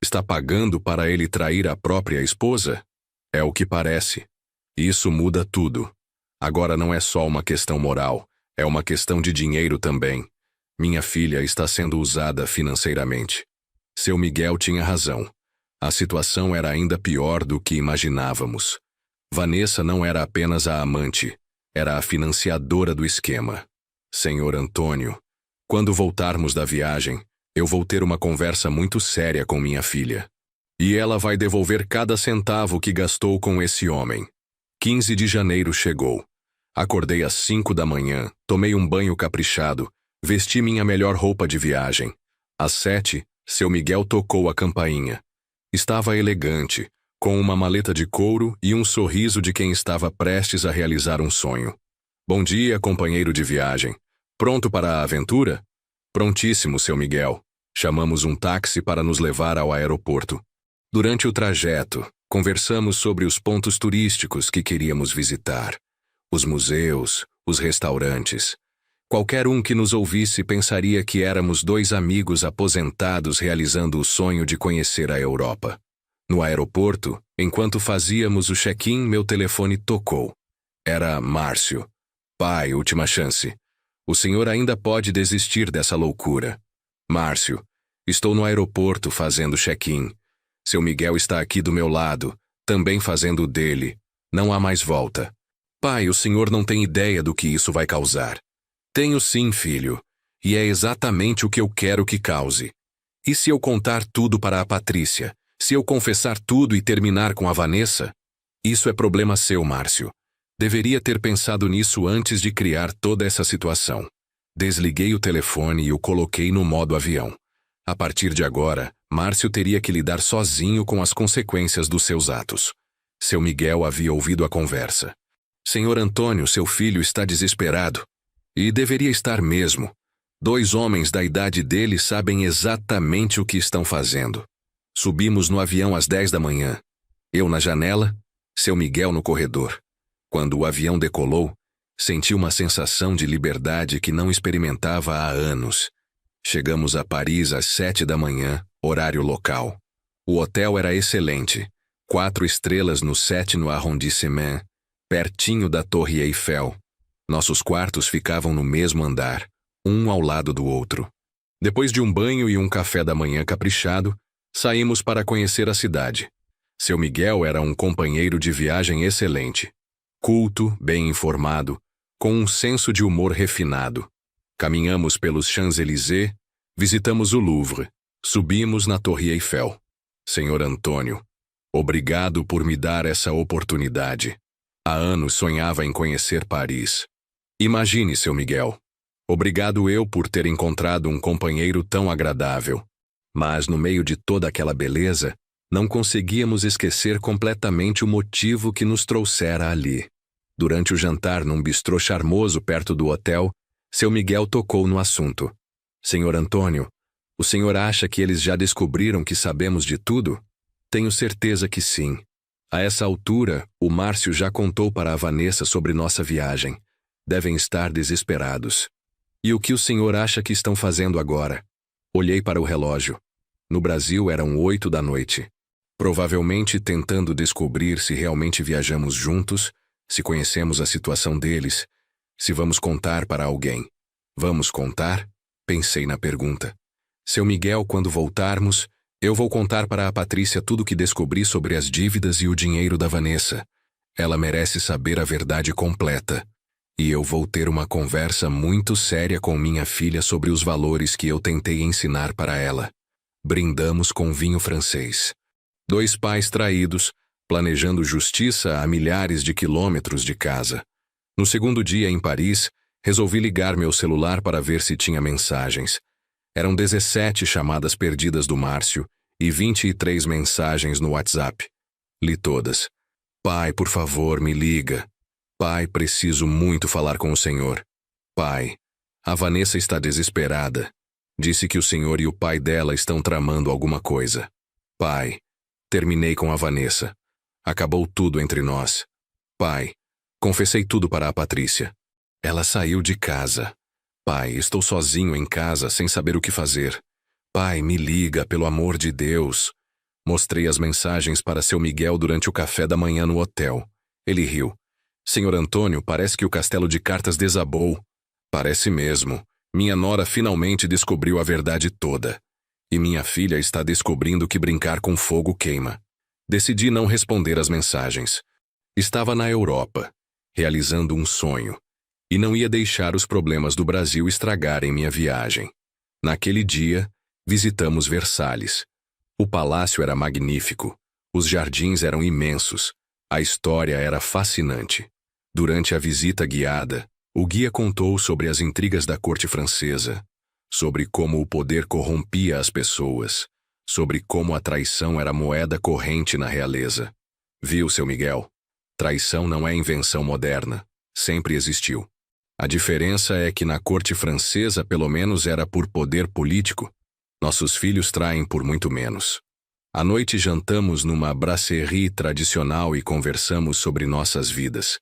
A: Está pagando para ele trair a própria esposa? É o que parece. Isso muda tudo. Agora não é só uma questão moral, é uma questão de dinheiro também. Minha filha está sendo usada financeiramente. Seu Miguel tinha razão. A situação era ainda pior do que imaginávamos. Vanessa não era apenas a amante, era a financiadora do esquema. Senhor Antônio, quando voltarmos da viagem, eu vou ter uma conversa muito séria com minha filha. E ela vai devolver cada centavo que gastou com esse homem. 15 de janeiro chegou. Acordei às 5 da manhã, tomei um banho caprichado, vesti minha melhor roupa de viagem. Às 7, seu Miguel tocou a campainha. Estava elegante, com uma maleta de couro e um sorriso de quem estava prestes a realizar um sonho. Bom dia, companheiro de viagem. Pronto para a aventura? Prontíssimo, seu Miguel. Chamamos um táxi para nos levar ao aeroporto. Durante o trajeto, conversamos sobre os pontos turísticos que queríamos visitar. Os museus, os restaurantes. Qualquer um que nos ouvisse pensaria que éramos 2 amigos aposentados realizando o sonho de conhecer a Europa. No aeroporto, enquanto fazíamos o check-in, meu telefone tocou. Era Márcio. Pai, última chance. O senhor ainda pode desistir dessa loucura. Márcio, estou no aeroporto fazendo check-in. Seu Miguel está aqui do meu lado, também fazendo o dele. Não há mais volta. Pai, o senhor não tem ideia do que isso vai causar. Tenho sim, filho. E é exatamente o que eu quero que cause. E se eu contar tudo para a Patrícia? Se eu confessar tudo e terminar com a Vanessa? Isso é problema seu, Márcio. Deveria ter pensado nisso antes de criar toda essa situação. Desliguei o telefone e o coloquei no modo avião. A partir de agora, Márcio teria que lidar sozinho com as consequências dos seus atos. Seu Miguel havia ouvido a conversa. Senhor Antônio, seu filho está desesperado. E deveria estar mesmo. 2 homens da idade dele sabem exatamente o que estão fazendo. Subimos no avião às 10 da manhã. Eu na janela, seu Miguel no corredor. Quando o avião decolou, senti uma sensação de liberdade que não experimentava há anos. Chegamos a Paris às 7 da manhã, horário local. O hotel era excelente. 4 estrelas no 7º arrondissement, pertinho da Torre Eiffel. Nossos quartos ficavam no mesmo andar, um ao lado do outro. Depois de um banho e um café da manhã caprichado, saímos para conhecer a cidade. Seu Miguel era um companheiro de viagem excelente. Culto, bem informado, com um senso de humor refinado. Caminhamos pelos Champs-Élysées, visitamos o Louvre, subimos na Torre Eiffel. Senhor Antônio, obrigado por me dar essa oportunidade. Há anos sonhava em conhecer Paris. Imagine, seu Miguel. Obrigado eu por ter encontrado um companheiro tão agradável. Mas no meio de toda aquela beleza, não conseguíamos esquecer completamente o motivo que nos trouxera ali. Durante o jantar num bistrô charmoso perto do hotel, seu Miguel tocou no assunto. Senhor Antônio, o senhor acha que eles já descobriram que sabemos de tudo? Tenho certeza que sim. A essa altura, o Márcio já contou para a Vanessa sobre nossa viagem. Devem estar desesperados. E o que o senhor acha que estão fazendo agora? Olhei para o relógio. No Brasil eram 8 da noite. Provavelmente tentando descobrir se realmente viajamos juntos, se conhecemos a situação deles, se vamos contar para alguém. Vamos contar? Pensei na pergunta. Seu Miguel, quando voltarmos, eu vou contar para a Patrícia tudo o que descobri sobre as dívidas e o dinheiro da Vanessa. Ela merece saber a verdade completa. E eu vou ter uma conversa muito séria com minha filha sobre os valores que eu tentei ensinar para ela. Brindamos com vinho francês. 2 pais traídos, planejando justiça a milhares de quilômetros de casa. No segundo dia em Paris, resolvi ligar meu celular para ver se tinha mensagens. Eram 17 chamadas perdidas do Márcio e 23 mensagens no WhatsApp. Li todas. Pai, por favor, me liga. Pai, preciso muito falar com o senhor. Pai, a Vanessa está desesperada. Disse que o senhor e o pai dela estão tramando alguma coisa. Pai, terminei com a Vanessa. Acabou tudo entre nós. Pai, confessei tudo para a Patrícia. Ela saiu de casa. Pai, estou sozinho em casa sem saber o que fazer. Pai, me liga, pelo amor de Deus. Mostrei as mensagens para seu Miguel durante o café da manhã no hotel. Ele riu. Senhor Antônio, parece que o castelo de cartas desabou. Parece mesmo. Minha nora finalmente descobriu a verdade toda. E minha filha está descobrindo que brincar com fogo queima. Decidi não responder as mensagens. Estava na Europa, realizando um sonho. E não ia deixar os problemas do Brasil estragarem minha viagem. Naquele dia, visitamos Versalhes. O palácio era magnífico. Os jardins eram imensos. A história era fascinante. Durante a visita guiada, o guia contou sobre as intrigas da corte francesa, sobre como o poder corrompia as pessoas, sobre como a traição era moeda corrente na realeza. Viu, seu Miguel? Traição não é invenção moderna. Sempre existiu. A diferença é que na corte francesa pelo menos era por poder político. Nossos filhos traem por muito menos. À noite jantamos numa brasserie tradicional e conversamos sobre nossas vidas.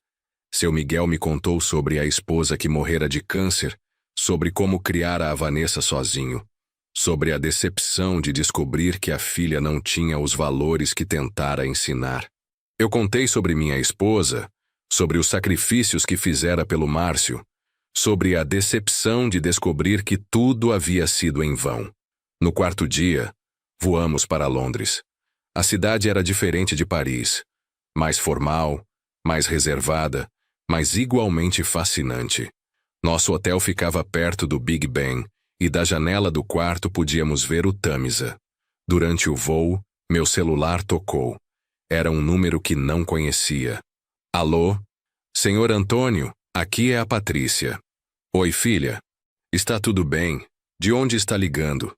A: Seu Miguel me contou sobre a esposa que morrera de câncer, sobre como criara a Vanessa sozinho, sobre a decepção de descobrir que a filha não tinha os valores que tentara ensinar. Eu contei sobre minha esposa, sobre os sacrifícios que fizera pelo Márcio, sobre a decepção de descobrir que tudo havia sido em vão. No quarto dia, voamos para Londres. A cidade era diferente de Paris, mais formal, mais reservada, mas igualmente fascinante. Nosso hotel ficava perto do Big Ben e da janela do quarto podíamos ver o Tâmisa. Durante o voo, meu celular tocou. Era um número que não conhecia. Alô? Senhor Antônio, aqui é a Patrícia. Oi, filha. Está tudo bem? De onde está ligando?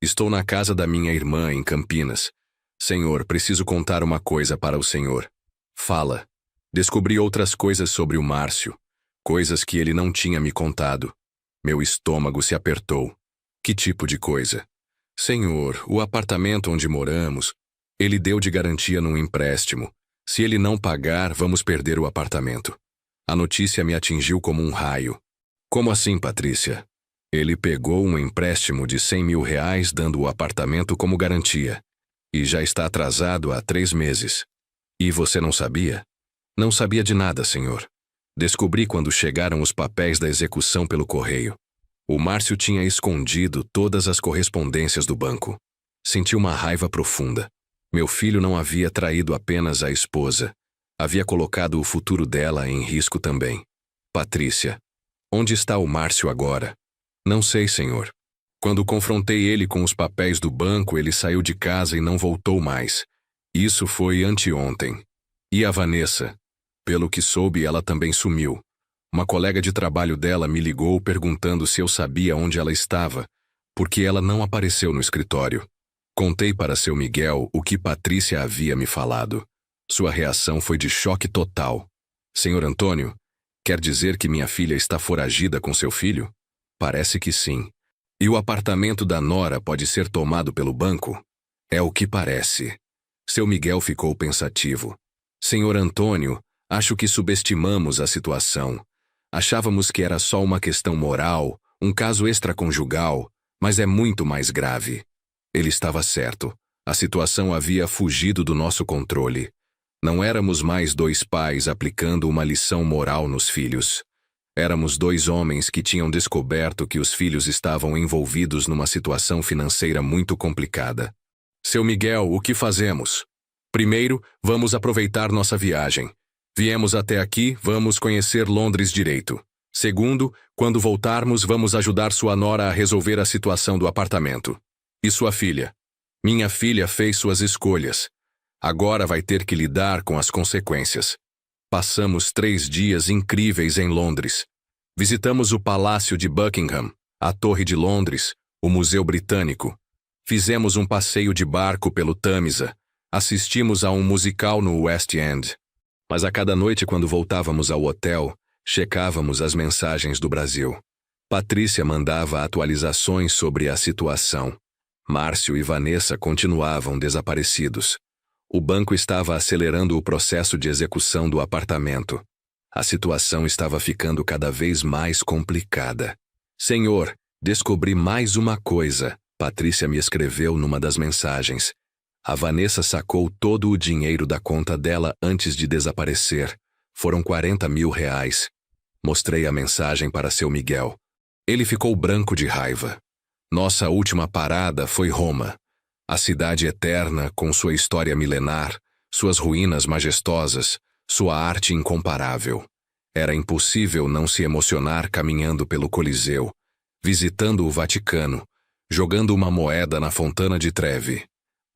A: Estou na casa da minha irmã, em Campinas. Senhor, preciso contar uma coisa para o senhor. Fala. Descobri outras coisas sobre o Márcio. Coisas que ele não tinha me contado. Meu estômago se apertou. Que tipo de coisa? Senhor, o apartamento onde moramos, ele deu de garantia num empréstimo. Se ele não pagar, vamos perder o apartamento. A notícia me atingiu como um raio. Como assim, Patrícia? Ele pegou um empréstimo de 100 mil reais dando o apartamento como garantia. E já está atrasado há 3 meses. E você não sabia? Não sabia de nada, senhor. Descobri quando chegaram os papéis da execução pelo correio. O Márcio tinha escondido todas as correspondências do banco. Senti uma raiva profunda. Meu filho não havia traído apenas a esposa. Havia colocado o futuro dela em risco também. Patrícia, onde está o Márcio agora? Não sei, senhor. Quando confrontei ele com os papéis do banco, ele saiu de casa e não voltou mais. Isso foi anteontem. E a Vanessa? Pelo que soube, ela também sumiu. Uma colega de trabalho dela me ligou perguntando se eu sabia onde ela estava, porque ela não apareceu no escritório. Contei para seu Miguel o que Patrícia havia me falado. Sua reação foi de choque total. Senhor Antônio, quer dizer que minha filha está foragida com seu filho? Parece que sim. E o apartamento da Nora pode ser tomado pelo banco? É o que parece. Seu Miguel ficou pensativo. Senhor Antônio, acho que subestimamos a situação. Achávamos que era só uma questão moral, um caso extraconjugal, mas é muito mais grave. Ele estava certo. A situação havia fugido do nosso controle. Não éramos mais 2 pais aplicando uma lição moral nos filhos. Éramos 2 homens que tinham descoberto que os filhos estavam envolvidos numa situação financeira muito complicada. Seu Miguel, o que fazemos? Primeiro, vamos aproveitar nossa viagem. Viemos até aqui, vamos conhecer Londres direito. Segundo, quando voltarmos, vamos ajudar sua nora a resolver a situação do apartamento. E sua filha? Minha filha fez suas escolhas. Agora vai ter que lidar com as consequências. Passamos 3 dias incríveis em Londres. Visitamos o Palácio de Buckingham, a Torre de Londres, o Museu Britânico. Fizemos um passeio de barco pelo Tâmisa. Assistimos a um musical no West End. Mas a cada noite, quando voltávamos ao hotel, checávamos as mensagens do Brasil. Patrícia mandava atualizações sobre a situação. Márcio e Vanessa continuavam desaparecidos. O banco estava acelerando o processo de execução do apartamento. A situação estava ficando cada vez mais complicada. Senhor, descobri mais uma coisa, Patrícia me escreveu numa das mensagens. A Vanessa sacou todo o dinheiro da conta dela antes de desaparecer. Foram 40 mil reais. Mostrei a mensagem para seu Miguel. Ele ficou branco de raiva. Nossa última parada foi Roma. A cidade eterna com sua história milenar, suas ruínas majestosas, sua arte incomparável. Era impossível não se emocionar caminhando pelo Coliseu, visitando o Vaticano, jogando uma moeda na Fontana di Trevi.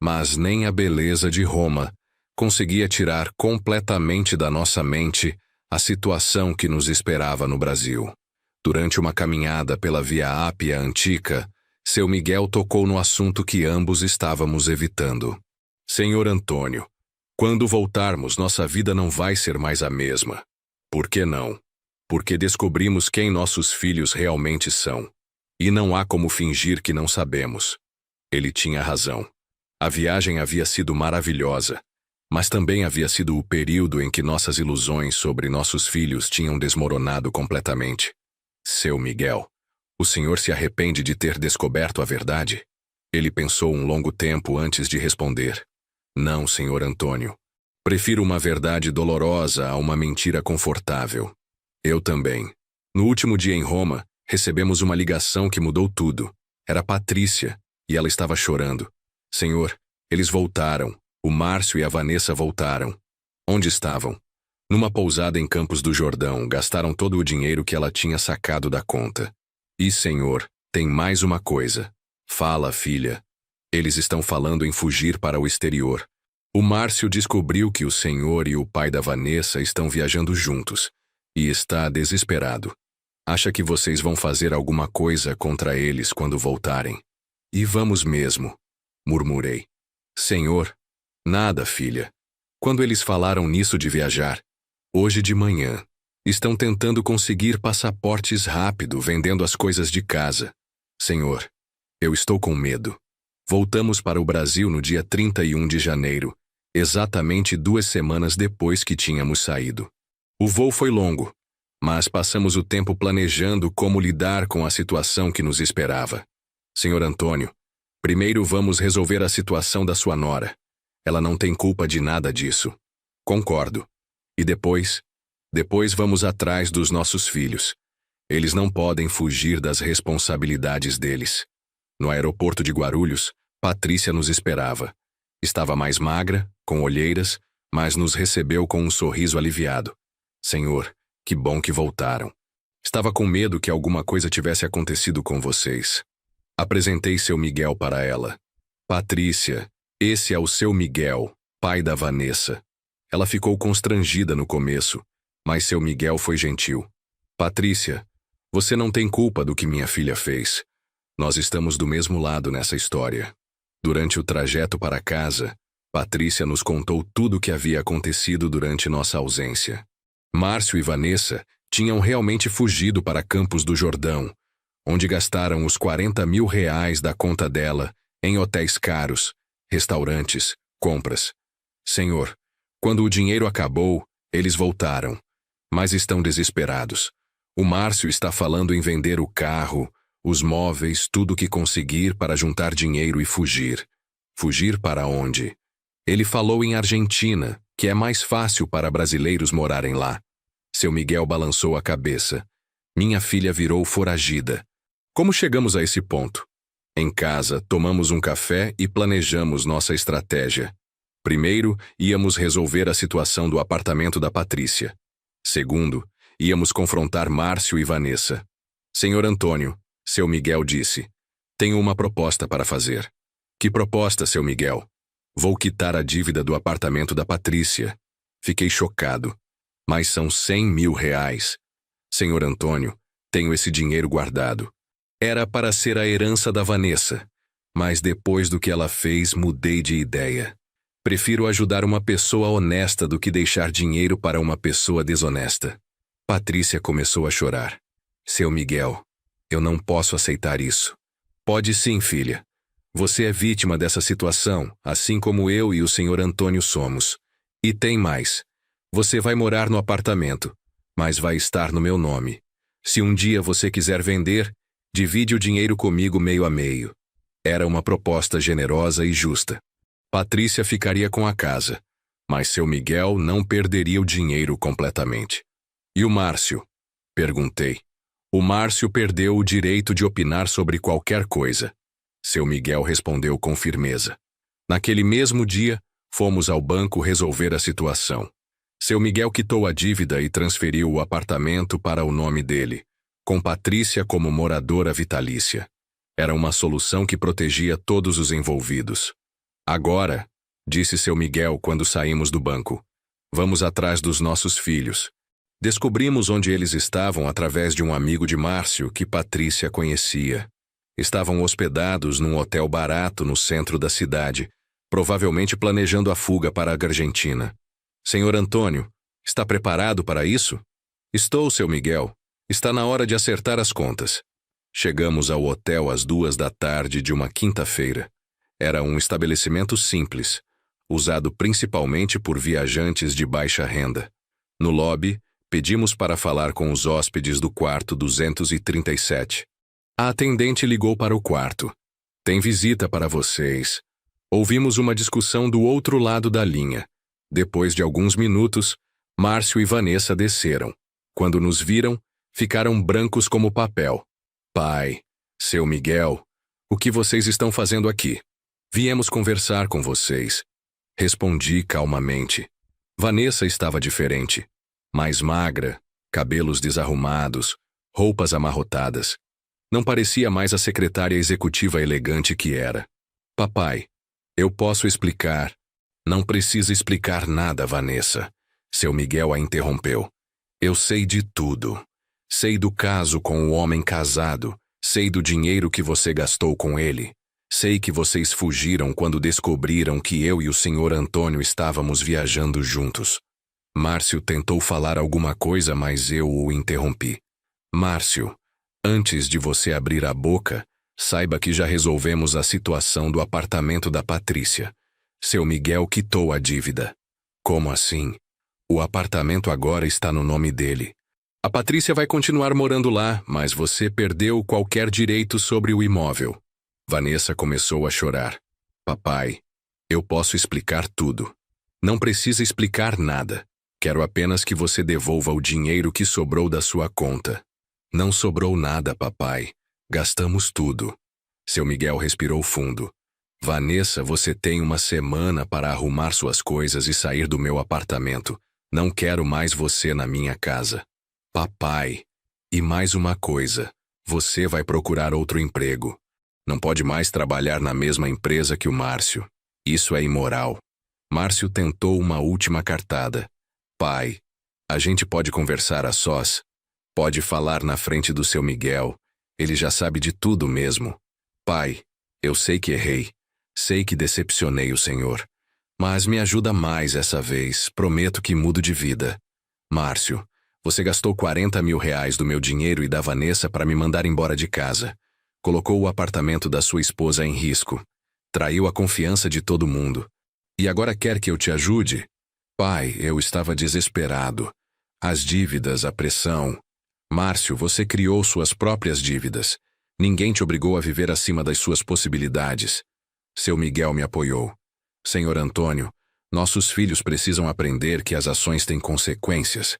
A: Mas nem a beleza de Roma conseguia tirar completamente da nossa mente a situação que nos esperava no Brasil. Durante uma caminhada pela Via Ápia Antiga, seu Miguel tocou no assunto que ambos estávamos evitando. Senhor Antônio, quando voltarmos, nossa vida não vai ser mais a mesma. Por que não? Porque descobrimos quem nossos filhos realmente são. E não há como fingir que não sabemos. Ele tinha razão. A viagem havia sido maravilhosa, mas também havia sido o período em que nossas ilusões sobre nossos filhos tinham desmoronado completamente. Seu Miguel, O senhor se arrepende de ter descoberto a verdade? Ele pensou um longo tempo antes de responder. Não, senhor Antônio. Prefiro uma verdade dolorosa a uma mentira confortável. Eu também. No último dia em Roma, recebemos uma ligação que mudou tudo. Era Patrícia, e ela estava chorando. Senhor, eles voltaram. O Márcio e a Vanessa voltaram. Onde estavam? Numa pousada em Campos do Jordão, gastaram todo o dinheiro que ela tinha sacado da conta. E, senhor, tem mais uma coisa. Fala, filha. Eles estão falando em fugir para o exterior. O Márcio descobriu que o senhor e o pai da Vanessa estão viajando juntos, e está desesperado. Acha que vocês vão fazer alguma coisa contra eles quando voltarem. E vamos mesmo, murmurei. Senhor, nada, filha. Quando eles falaram nisso de viajar, hoje de manhã, estão tentando conseguir passaportes rápido vendendo as coisas de casa. Senhor, eu estou com medo. Voltamos para o Brasil no dia 31 de janeiro, exatamente 2 semanas depois que tínhamos saído. O voo foi longo, mas passamos o tempo planejando como lidar com a situação que nos esperava. Senhor Antônio, primeiro vamos resolver a situação da sua nora. Ela não tem culpa de nada disso. Concordo. E depois vamos atrás dos nossos filhos. Eles não podem fugir das responsabilidades deles. No aeroporto de Guarulhos, Patrícia nos esperava. Estava mais magra, com olheiras, mas nos recebeu com um sorriso aliviado. Senhor, que bom que voltaram. Estava com medo que alguma coisa tivesse acontecido com vocês. Apresentei seu Miguel para ela. Patrícia, esse é o seu Miguel, pai da Vanessa. Ela ficou constrangida no começo, mas seu Miguel foi gentil. Patrícia, você não tem culpa do que minha filha fez. Nós estamos do mesmo lado nessa história. Durante o trajeto para casa, Patrícia nos contou tudo o que havia acontecido durante nossa ausência. Márcio e Vanessa tinham realmente fugido para Campos do Jordão, onde gastaram os 40 mil reais da conta dela em hotéis caros, restaurantes, compras. Senhor, quando o dinheiro acabou, eles voltaram, mas estão desesperados. O Márcio está falando em vender o carro, os móveis, tudo o que conseguir para juntar dinheiro e fugir. Fugir para onde? Ele falou em Argentina, que é mais fácil para brasileiros morarem lá. Seu Miguel balançou a cabeça. Minha filha virou foragida. Como chegamos a esse ponto? Em casa, tomamos um café e planejamos nossa estratégia. Primeiro, íamos resolver a situação do apartamento da Patrícia. Segundo, íamos confrontar Márcio e Vanessa. Senhor Antônio, seu Miguel disse, tenho uma proposta para fazer. Que proposta, seu Miguel? Vou quitar a dívida do apartamento da Patrícia. Fiquei chocado. Mas são 100 mil reais. Senhor Antônio, tenho esse dinheiro guardado. Era para ser a herança da Vanessa, mas depois do que ela fez, mudei de ideia. Prefiro ajudar uma pessoa honesta do que deixar dinheiro para uma pessoa desonesta. Patrícia começou a chorar. Seu Miguel, eu não posso aceitar isso. Pode sim, filha. Você é vítima dessa situação, assim como eu e o senhor Antônio somos. E tem mais. Você vai morar no apartamento, mas vai estar no meu nome. Se um dia você quiser vender, divide o dinheiro comigo meio a meio. Era uma proposta generosa e justa. Patrícia ficaria com a casa, mas seu Miguel não perderia o dinheiro completamente. E o Márcio? Perguntei. O Márcio perdeu o direito de opinar sobre qualquer coisa. Seu Miguel respondeu com firmeza. Naquele mesmo dia, fomos ao banco resolver a situação. Seu Miguel quitou a dívida e transferiu o apartamento para o nome dele, com Patrícia como moradora vitalícia. Era uma solução que protegia todos os envolvidos. Agora, disse seu Miguel quando saímos do banco, vamos atrás dos nossos filhos. Descobrimos onde eles estavam através de um amigo de Márcio que Patrícia conhecia. Estavam hospedados num hotel barato no centro da cidade, provavelmente planejando a fuga para a Argentina. Senhor Antônio, está preparado para isso? Estou, seu Miguel. Está na hora de acertar as contas. Chegamos ao hotel às 2 da tarde de uma quinta-feira. Era um estabelecimento simples, usado principalmente por viajantes de baixa renda. No lobby, pedimos para falar com os hóspedes do quarto 237. A atendente ligou para o quarto. Tem visita para vocês. Ouvimos uma discussão do outro lado da linha. Depois de alguns minutos, Márcio e Vanessa desceram. Quando nos viram, ficaram brancos como papel. Pai, seu Miguel, o que vocês estão fazendo aqui? Viemos conversar com vocês. Respondi calmamente. Vanessa estava diferente. Mais magra, cabelos desarrumados, roupas amarrotadas. Não parecia mais a secretária executiva elegante que era. Papai, eu posso explicar. Não precisa explicar nada, Vanessa. Seu Miguel a interrompeu. Eu sei de tudo. Sei do caso com o homem casado. Sei do dinheiro que você gastou com ele. Sei que vocês fugiram quando descobriram que eu e o Sr. Antônio estávamos viajando juntos. Márcio tentou falar alguma coisa, mas eu o interrompi. Márcio, antes de você abrir a boca, saiba que já resolvemos a situação do apartamento da Patrícia. Seu Miguel quitou a dívida. Como assim? O apartamento agora está no nome dele. A Patrícia vai continuar morando lá, mas você perdeu qualquer direito sobre o imóvel. Vanessa começou a chorar. Papai, eu posso explicar tudo. Não precisa explicar nada. Quero apenas que você devolva o dinheiro que sobrou da sua conta. Não sobrou nada, papai. Gastamos tudo. Seu Miguel respirou fundo. Vanessa, você tem uma semana para arrumar suas coisas e sair do meu apartamento. Não quero mais você na minha casa. Papai, e mais uma coisa. Você vai procurar outro emprego. Não pode mais trabalhar na mesma empresa que o Márcio. Isso é imoral. Márcio tentou uma última cartada. Pai, a gente pode conversar a sós? Pode falar na frente do seu Miguel. Ele já sabe de tudo mesmo. Pai, eu sei que errei. Sei que decepcionei o senhor. Mas me ajuda mais essa vez. Prometo que mudo de vida. Márcio, você gastou 40 mil reais do meu dinheiro e da Vanessa para me mandar embora de casa. Colocou o apartamento da sua esposa em risco. Traiu a confiança de todo mundo. E agora quer que eu te ajude? Pai, eu estava desesperado. As dívidas, a pressão. Márcio, você criou suas próprias dívidas. Ninguém te obrigou a viver acima das suas possibilidades. Seu Miguel me apoiou. Senhor Antônio, nossos filhos precisam aprender que as ações têm consequências.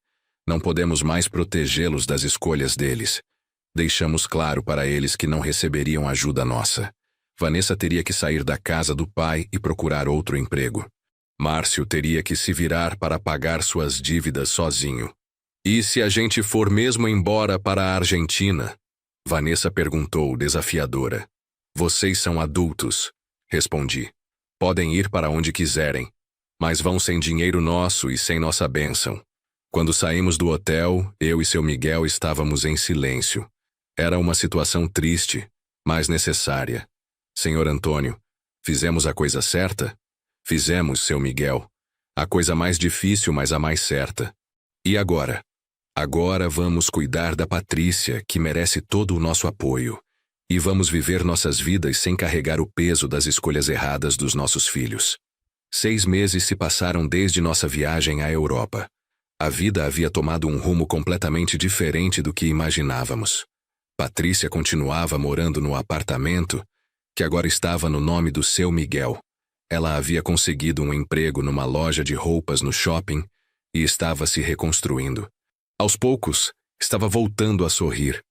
A: Não podemos mais protegê-los das escolhas deles. Deixamos claro para eles que não receberiam ajuda nossa. Vanessa teria que sair da casa do pai e procurar outro emprego. Márcio teria que se virar para pagar suas dívidas sozinho. E se a gente for mesmo embora para a Argentina? Vanessa perguntou, desafiadora. Vocês são adultos, respondi. Podem ir para onde quiserem, mas vão sem dinheiro nosso e sem nossa bênção. Quando saímos do hotel, eu e seu Miguel estávamos em silêncio. Era uma situação triste, mas necessária. Senhor Antônio, fizemos a coisa certa? Fizemos, seu Miguel. A coisa mais difícil, mas a mais certa. E agora? Agora vamos cuidar da Patrícia, que merece todo o nosso apoio. E vamos viver nossas vidas sem carregar o peso das escolhas erradas dos nossos filhos. 6 meses se passaram desde nossa viagem à Europa. A vida havia tomado um rumo completamente diferente do que imaginávamos. Patrícia continuava morando no apartamento, que agora estava no nome do seu Miguel. Ela havia conseguido um emprego numa loja de roupas no shopping e estava se reconstruindo. Aos poucos, estava voltando a sorrir.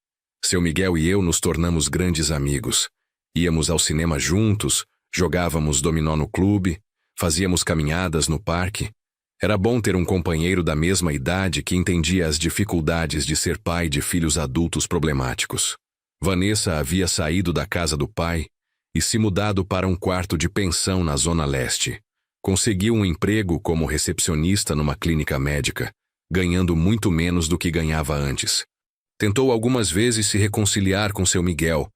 A: Seu Miguel e eu nos tornamos grandes amigos. Íamos ao cinema juntos, jogávamos dominó no clube, fazíamos caminhadas no parque. Era bom ter um companheiro da mesma idade que entendia as dificuldades de ser pai de filhos adultos problemáticos. Vanessa havia saído da casa do pai e se mudado para um quarto de pensão na Zona Leste. Conseguiu um emprego como recepcionista numa clínica médica, ganhando muito menos do que ganhava antes. Tentou algumas vezes se reconciliar com seu Miguel,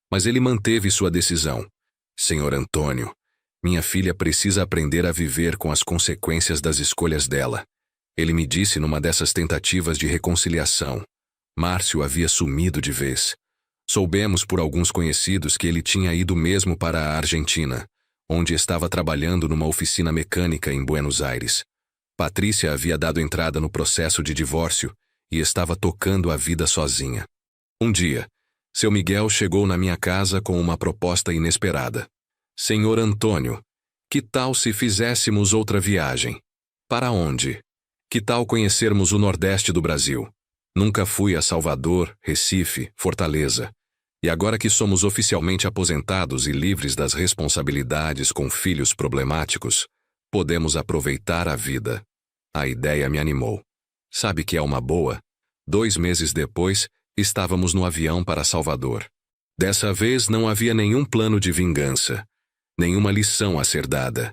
A: mas ele manteve sua decisão. Senhor Antônio, minha filha precisa aprender a viver com as consequências das escolhas dela. Ele me disse numa dessas tentativas de reconciliação. Márcio havia sumido de vez. Soubemos por alguns conhecidos que ele tinha ido mesmo para a Argentina, onde estava trabalhando numa oficina mecânica em Buenos Aires. Patrícia havia dado entrada no processo de divórcio e estava tocando a vida sozinha. Um dia, Seu Miguel chegou na minha casa com uma proposta inesperada. Senhor Antônio, que tal se fizéssemos outra viagem? Para onde? Que tal conhecermos o Nordeste do Brasil? Nunca fui a Salvador, Recife, Fortaleza. E agora que somos oficialmente aposentados e livres das responsabilidades com filhos problemáticos, podemos aproveitar a vida. A ideia me animou. Sabe que é uma boa? 2 meses depois, estávamos no avião para Salvador. Dessa vez não havia nenhum plano de vingança, nenhuma lição a ser dada.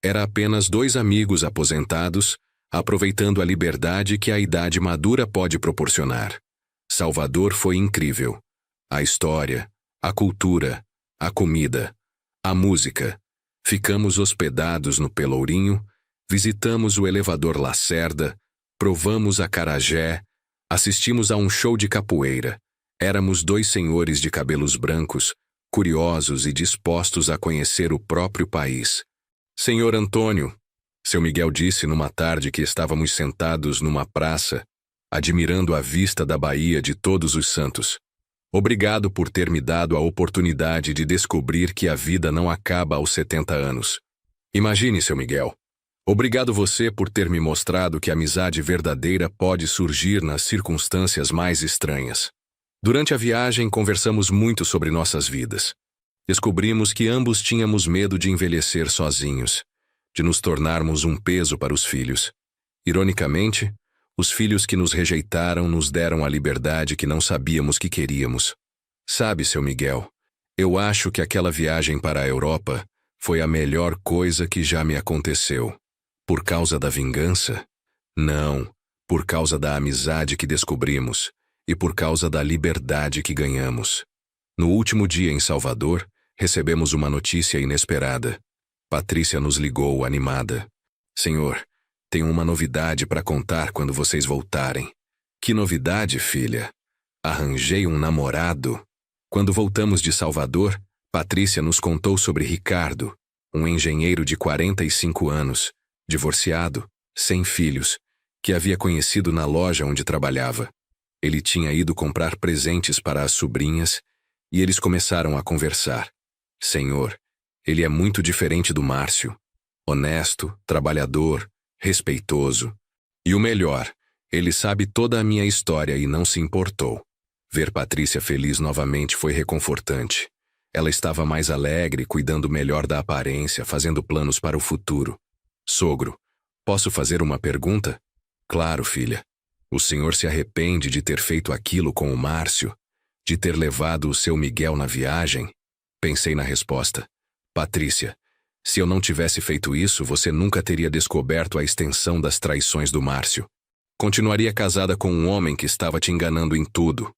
A: Era apenas 2 amigos aposentados, aproveitando a liberdade que a idade madura pode proporcionar. Salvador foi incrível. A história, a cultura, a comida, a música. Ficamos hospedados no Pelourinho, visitamos o elevador Lacerda, provamos acarajé, assistimos a um show de capoeira. Éramos 2 senhores de cabelos brancos, curiosos e dispostos a conhecer o próprio país. Senhor Antônio, seu Miguel disse numa tarde que estávamos sentados numa praça, admirando a vista da Baía de Todos os Santos. Obrigado por ter me dado a oportunidade de descobrir que a vida não acaba aos 70 anos. Imagine, seu Miguel. Obrigado você por ter me mostrado que a amizade verdadeira pode surgir nas circunstâncias mais estranhas. Durante a viagem, conversamos muito sobre nossas vidas. Descobrimos que ambos tínhamos medo de envelhecer sozinhos, de nos tornarmos um peso para os filhos. Ironicamente, os filhos que nos rejeitaram nos deram a liberdade que não sabíamos que queríamos. Sabe, seu Miguel, eu acho que aquela viagem para a Europa foi a melhor coisa que já me aconteceu. Por causa da vingança? Não, por causa da amizade que descobrimos e por causa da liberdade que ganhamos. No último dia em Salvador, recebemos uma notícia inesperada. Patrícia nos ligou animada. Senhor, tenho uma novidade para contar quando vocês voltarem. Que novidade, filha? Arranjei um namorado. Quando voltamos de Salvador, Patrícia nos contou sobre Ricardo, um engenheiro de 45 anos, divorciado, sem filhos, que havia conhecido na loja onde trabalhava. Ele tinha ido comprar presentes para as sobrinhas e eles começaram a conversar. Senhor, ele é muito diferente do Márcio. Honesto, trabalhador, respeitoso. E o melhor, ele sabe toda a minha história e não se importou. Ver Patrícia feliz novamente foi reconfortante. Ela estava mais alegre, cuidando melhor da aparência, fazendo planos para o futuro. Sogro, posso fazer uma pergunta? Claro, filha. O senhor se arrepende de ter feito aquilo com o Márcio? De ter levado o seu Miguel na viagem? Pensei na resposta. Patrícia, se eu não tivesse feito isso, você nunca teria descoberto a extensão das traições do Márcio. Continuaria casada com um homem que estava te enganando em tudo.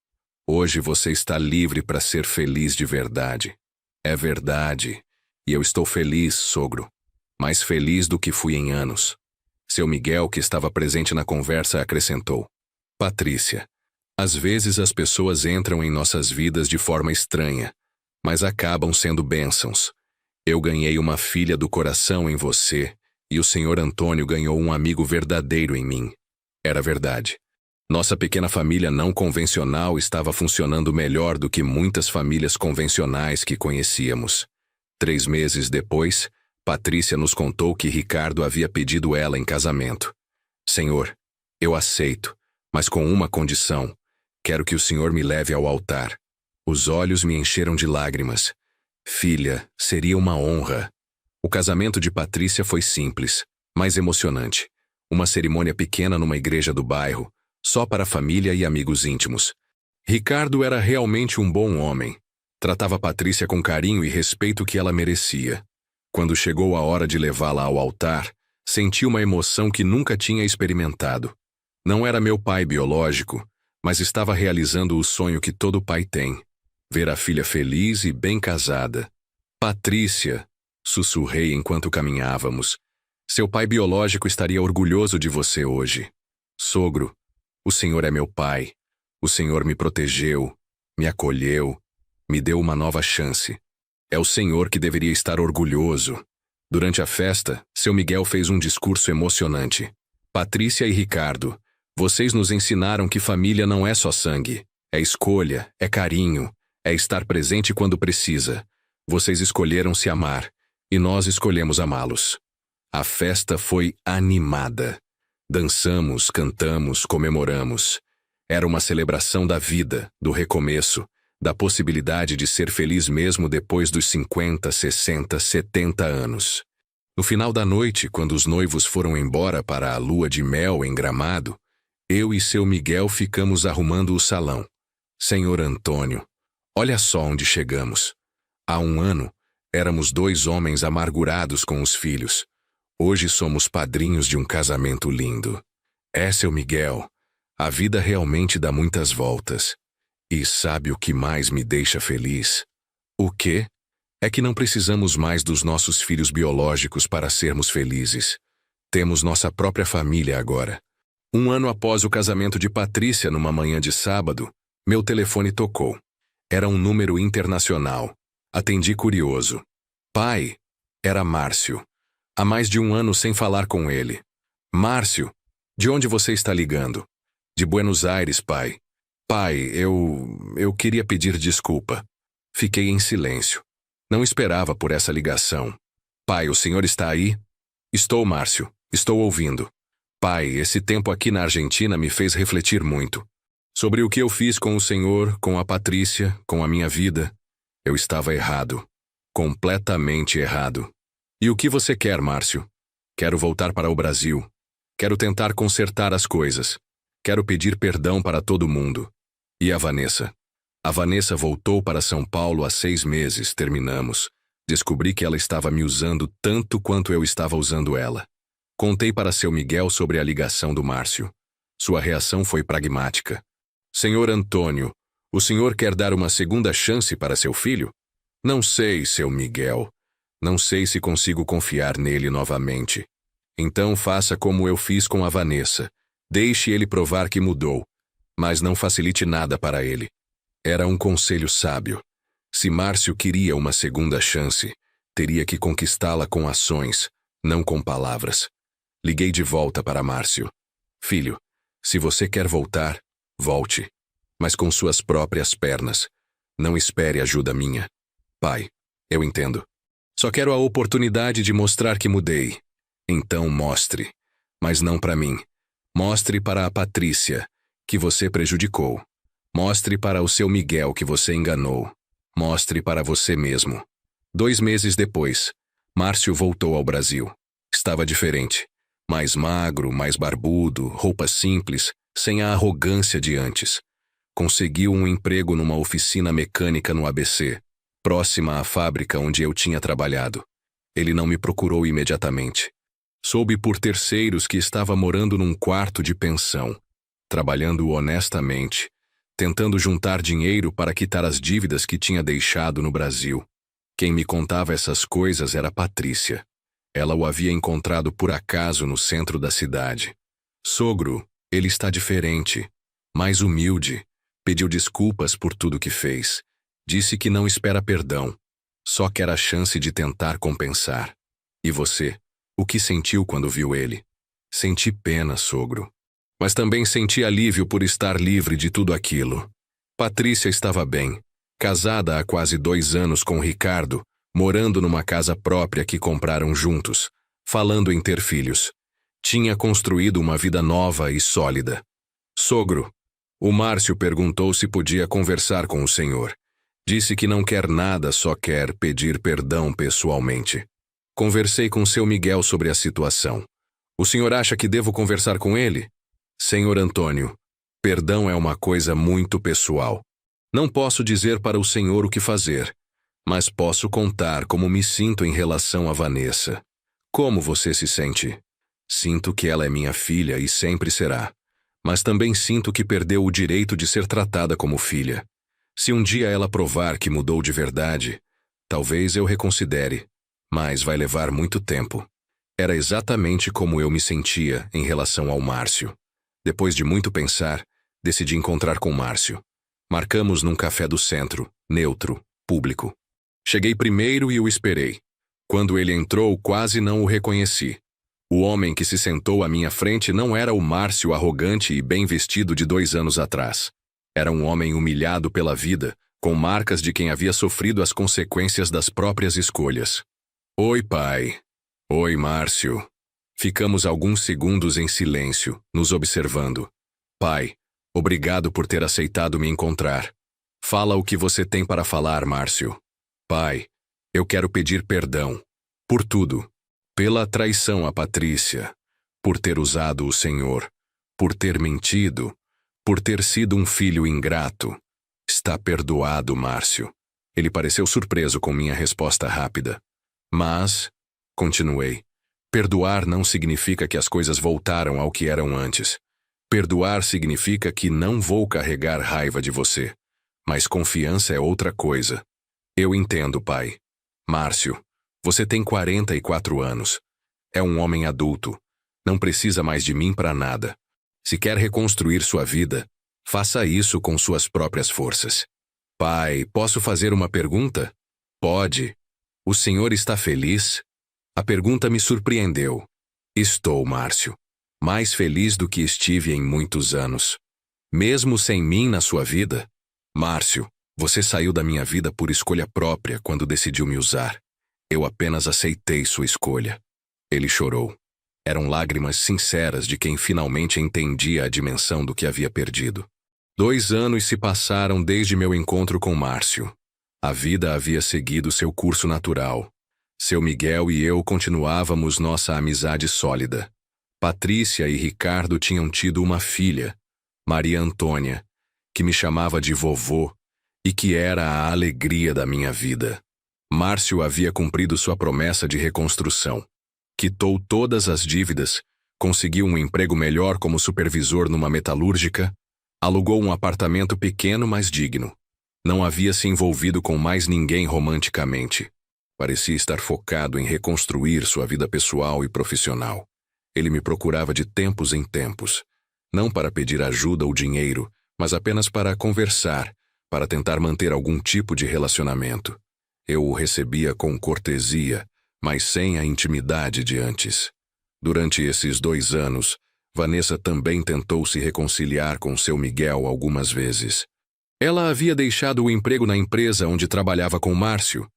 A: Hoje você está livre para ser feliz de verdade. É verdade. E eu estou feliz, sogro. Mais feliz do que fui em anos. Seu Miguel, que estava presente na conversa, acrescentou. Patrícia, às vezes as pessoas entram em nossas vidas de forma estranha, mas acabam sendo bênçãos. Eu ganhei uma filha do coração em você, e o senhor Antônio ganhou um amigo verdadeiro em mim. Era verdade. Nossa pequena família não convencional estava funcionando melhor do que muitas famílias convencionais que conhecíamos. 3 meses depois, Patrícia nos contou que Ricardo havia pedido ela em casamento. Senhor, eu aceito, mas com uma condição. Quero que o senhor me leve ao altar. Os olhos me encheram de lágrimas. Filha, seria uma honra. O casamento de Patrícia foi simples, mas emocionante. Uma cerimônia pequena numa igreja do bairro, só para a família e amigos íntimos. Ricardo era realmente um bom homem. Tratava Patrícia com carinho e respeito que ela merecia. Quando chegou a hora de levá-la ao altar, senti uma emoção que nunca tinha experimentado. Não era meu pai biológico, mas estava realizando o sonho que todo pai tem. Ver a filha feliz e bem casada. Patrícia, sussurrei enquanto caminhávamos. Seu pai biológico estaria orgulhoso de você hoje. Sogro, o senhor é meu pai. O senhor me protegeu, me acolheu, me deu uma nova chance. É o senhor que deveria estar orgulhoso. Durante a festa, seu Miguel fez um discurso emocionante. Patrícia e Ricardo, vocês nos ensinaram que família não é só sangue. É escolha, é carinho, É estar presente quando precisa. Vocês escolheram se amar, e nós escolhemos amá-los. A festa foi animada. Dançamos, cantamos, comemoramos. Era uma celebração da vida, do recomeço, da possibilidade de ser feliz mesmo depois dos 50, 60, 70 anos. No final da noite, quando os noivos foram embora para a lua de mel em Gramado, eu e seu Miguel ficamos arrumando o salão. Senhor Antônio, olha só onde chegamos. Há um ano, éramos 2 homens amargurados com os filhos. Hoje somos padrinhos de um casamento lindo. Seu Miguel, a vida realmente dá muitas voltas. E sabe o que mais me deixa feliz? O quê? É que não precisamos mais dos nossos filhos biológicos para sermos felizes. Temos nossa própria família agora. Um ano após o casamento de Patrícia, numa manhã de sábado, meu telefone tocou. Era um número internacional. Atendi curioso. Pai, era Márcio. Há mais de um ano sem falar com ele. Márcio, de onde você está ligando? De Buenos Aires, pai. Pai, eu queria pedir desculpa. Fiquei em silêncio. Não esperava por essa ligação. Pai, o senhor está aí? Estou, Márcio. Estou ouvindo. Pai, esse tempo aqui na Argentina me fez refletir muito. Sobre o que eu fiz com o senhor, com a Patrícia, com a minha vida. Eu estava errado. Completamente errado. E o que você quer, Márcio? Quero voltar para o Brasil. Quero tentar consertar as coisas. Quero pedir perdão para todo mundo. E a Vanessa? A Vanessa voltou para São Paulo há 6 meses, terminamos. Descobri que ela estava me usando tanto quanto eu estava usando ela. Contei para seu Miguel sobre a ligação do Márcio. Sua reação foi pragmática. Senhor Antônio, o senhor quer dar uma segunda chance para seu filho? Não sei, seu Miguel. Não sei se consigo confiar nele novamente. Então faça como eu fiz com a Vanessa. Deixe ele provar que mudou, mas não facilite nada para ele. Era um conselho sábio. Se Márcio queria uma segunda chance, teria que conquistá-la com ações, não com palavras. Liguei de volta para Márcio. Filho, se você quer voltar, volte. Mas com suas próprias pernas. Não espere ajuda minha. Pai, eu entendo. Só quero a oportunidade de mostrar que mudei. Então mostre. Mas não para mim. Mostre para a Patrícia, que você prejudicou. Mostre para o seu Miguel que você enganou. Mostre para você mesmo. 2 meses depois, Márcio voltou ao Brasil. Estava diferente. Mais magro, mais barbudo, roupa simples, sem a arrogância de antes. Conseguiu um emprego numa oficina mecânica no ABC, próxima à fábrica onde eu tinha trabalhado. Ele não me procurou imediatamente. Soube por terceiros que estava morando num quarto de pensão, trabalhando honestamente, tentando juntar dinheiro para quitar as dívidas que tinha deixado no Brasil. Quem me contava essas coisas era Patrícia. Ela o havia encontrado por acaso no centro da cidade. Sogro, ele está diferente, mais humilde. Pediu desculpas por tudo que fez. Disse que não espera perdão. Só quer a chance de tentar compensar. E você? O que sentiu quando viu ele? Senti pena, sogro. Mas também senti alívio por estar livre de tudo aquilo. Patrícia estava bem, casada há quase 2 anos com Ricardo, morando numa casa própria que compraram juntos, falando em ter filhos. Tinha construído uma vida nova e sólida. Sogro, o Márcio perguntou se podia conversar com o senhor. Disse que não quer nada, só quer pedir perdão pessoalmente. Conversei com seu Miguel sobre a situação. O senhor acha que devo conversar com ele? Senhor Antônio, perdão é uma coisa muito pessoal. Não posso dizer para o senhor o que fazer, mas posso contar como me sinto em relação a Vanessa. Como você se sente? Sinto que ela é minha filha e sempre será. Mas também sinto que perdeu o direito de ser tratada como filha. Se um dia ela provar que mudou de verdade, talvez eu reconsidere, mas vai levar muito tempo. Era exatamente como eu me sentia em relação ao Márcio. Depois de muito pensar, decidi encontrar com Márcio. Marcamos num café do centro, neutro, público. Cheguei primeiro e o esperei. Quando ele entrou, quase não o reconheci. O homem que se sentou à minha frente não era o Márcio arrogante e bem vestido de 2 anos atrás. Era um homem humilhado pela vida, com marcas de quem havia sofrido as consequências das próprias escolhas. Oi, pai. Oi, Márcio. Ficamos alguns segundos em silêncio, nos observando. Pai, obrigado por ter aceitado me encontrar. Fala o que você tem para falar, Márcio. Pai, eu quero pedir perdão. Por tudo. Pela traição a Patrícia. Por ter usado o Senhor. Por ter mentido. Por ter sido um filho ingrato. Está perdoado, Márcio. Ele pareceu surpreso com minha resposta rápida. Mas, continuei, perdoar não significa que as coisas voltaram ao que eram antes. Perdoar significa que não vou carregar raiva de você. Mas confiança é outra coisa. Eu entendo, pai. Márcio, você tem 44 anos. É um homem adulto. Não precisa mais de mim para nada. Se quer reconstruir sua vida, faça isso com suas próprias forças. Pai, posso fazer uma pergunta? Pode. O senhor está feliz? A pergunta me surpreendeu. Estou, Márcio. Mais feliz do que estive em muitos anos. Mesmo sem mim na sua vida? Márcio, você saiu da minha vida por escolha própria quando decidiu me usar. Eu apenas aceitei sua escolha. Ele chorou. Eram lágrimas sinceras de quem finalmente entendia a dimensão do que havia perdido. 2 anos se passaram desde meu encontro com Márcio. A vida havia seguido seu curso natural. Seu Miguel e eu continuávamos nossa amizade sólida. Patrícia e Ricardo tinham tido uma filha, Maria Antônia, que me chamava de vovô e que era a alegria da minha vida. Márcio havia cumprido sua promessa de reconstrução. Quitou todas as dívidas, conseguiu um emprego melhor como supervisor numa metalúrgica, alugou um apartamento pequeno mas digno. Não havia se envolvido com mais ninguém romanticamente. Parecia estar focado em reconstruir sua vida pessoal e profissional. Ele me procurava de tempos em tempos, não para pedir ajuda ou dinheiro, mas apenas para conversar, para tentar manter algum tipo de relacionamento. Eu o recebia com cortesia, mas sem a intimidade de antes. Durante esses 2 anos, Vanessa também tentou se reconciliar com seu Miguel algumas vezes. Ela havia deixado o emprego na empresa onde trabalhava com Márcio,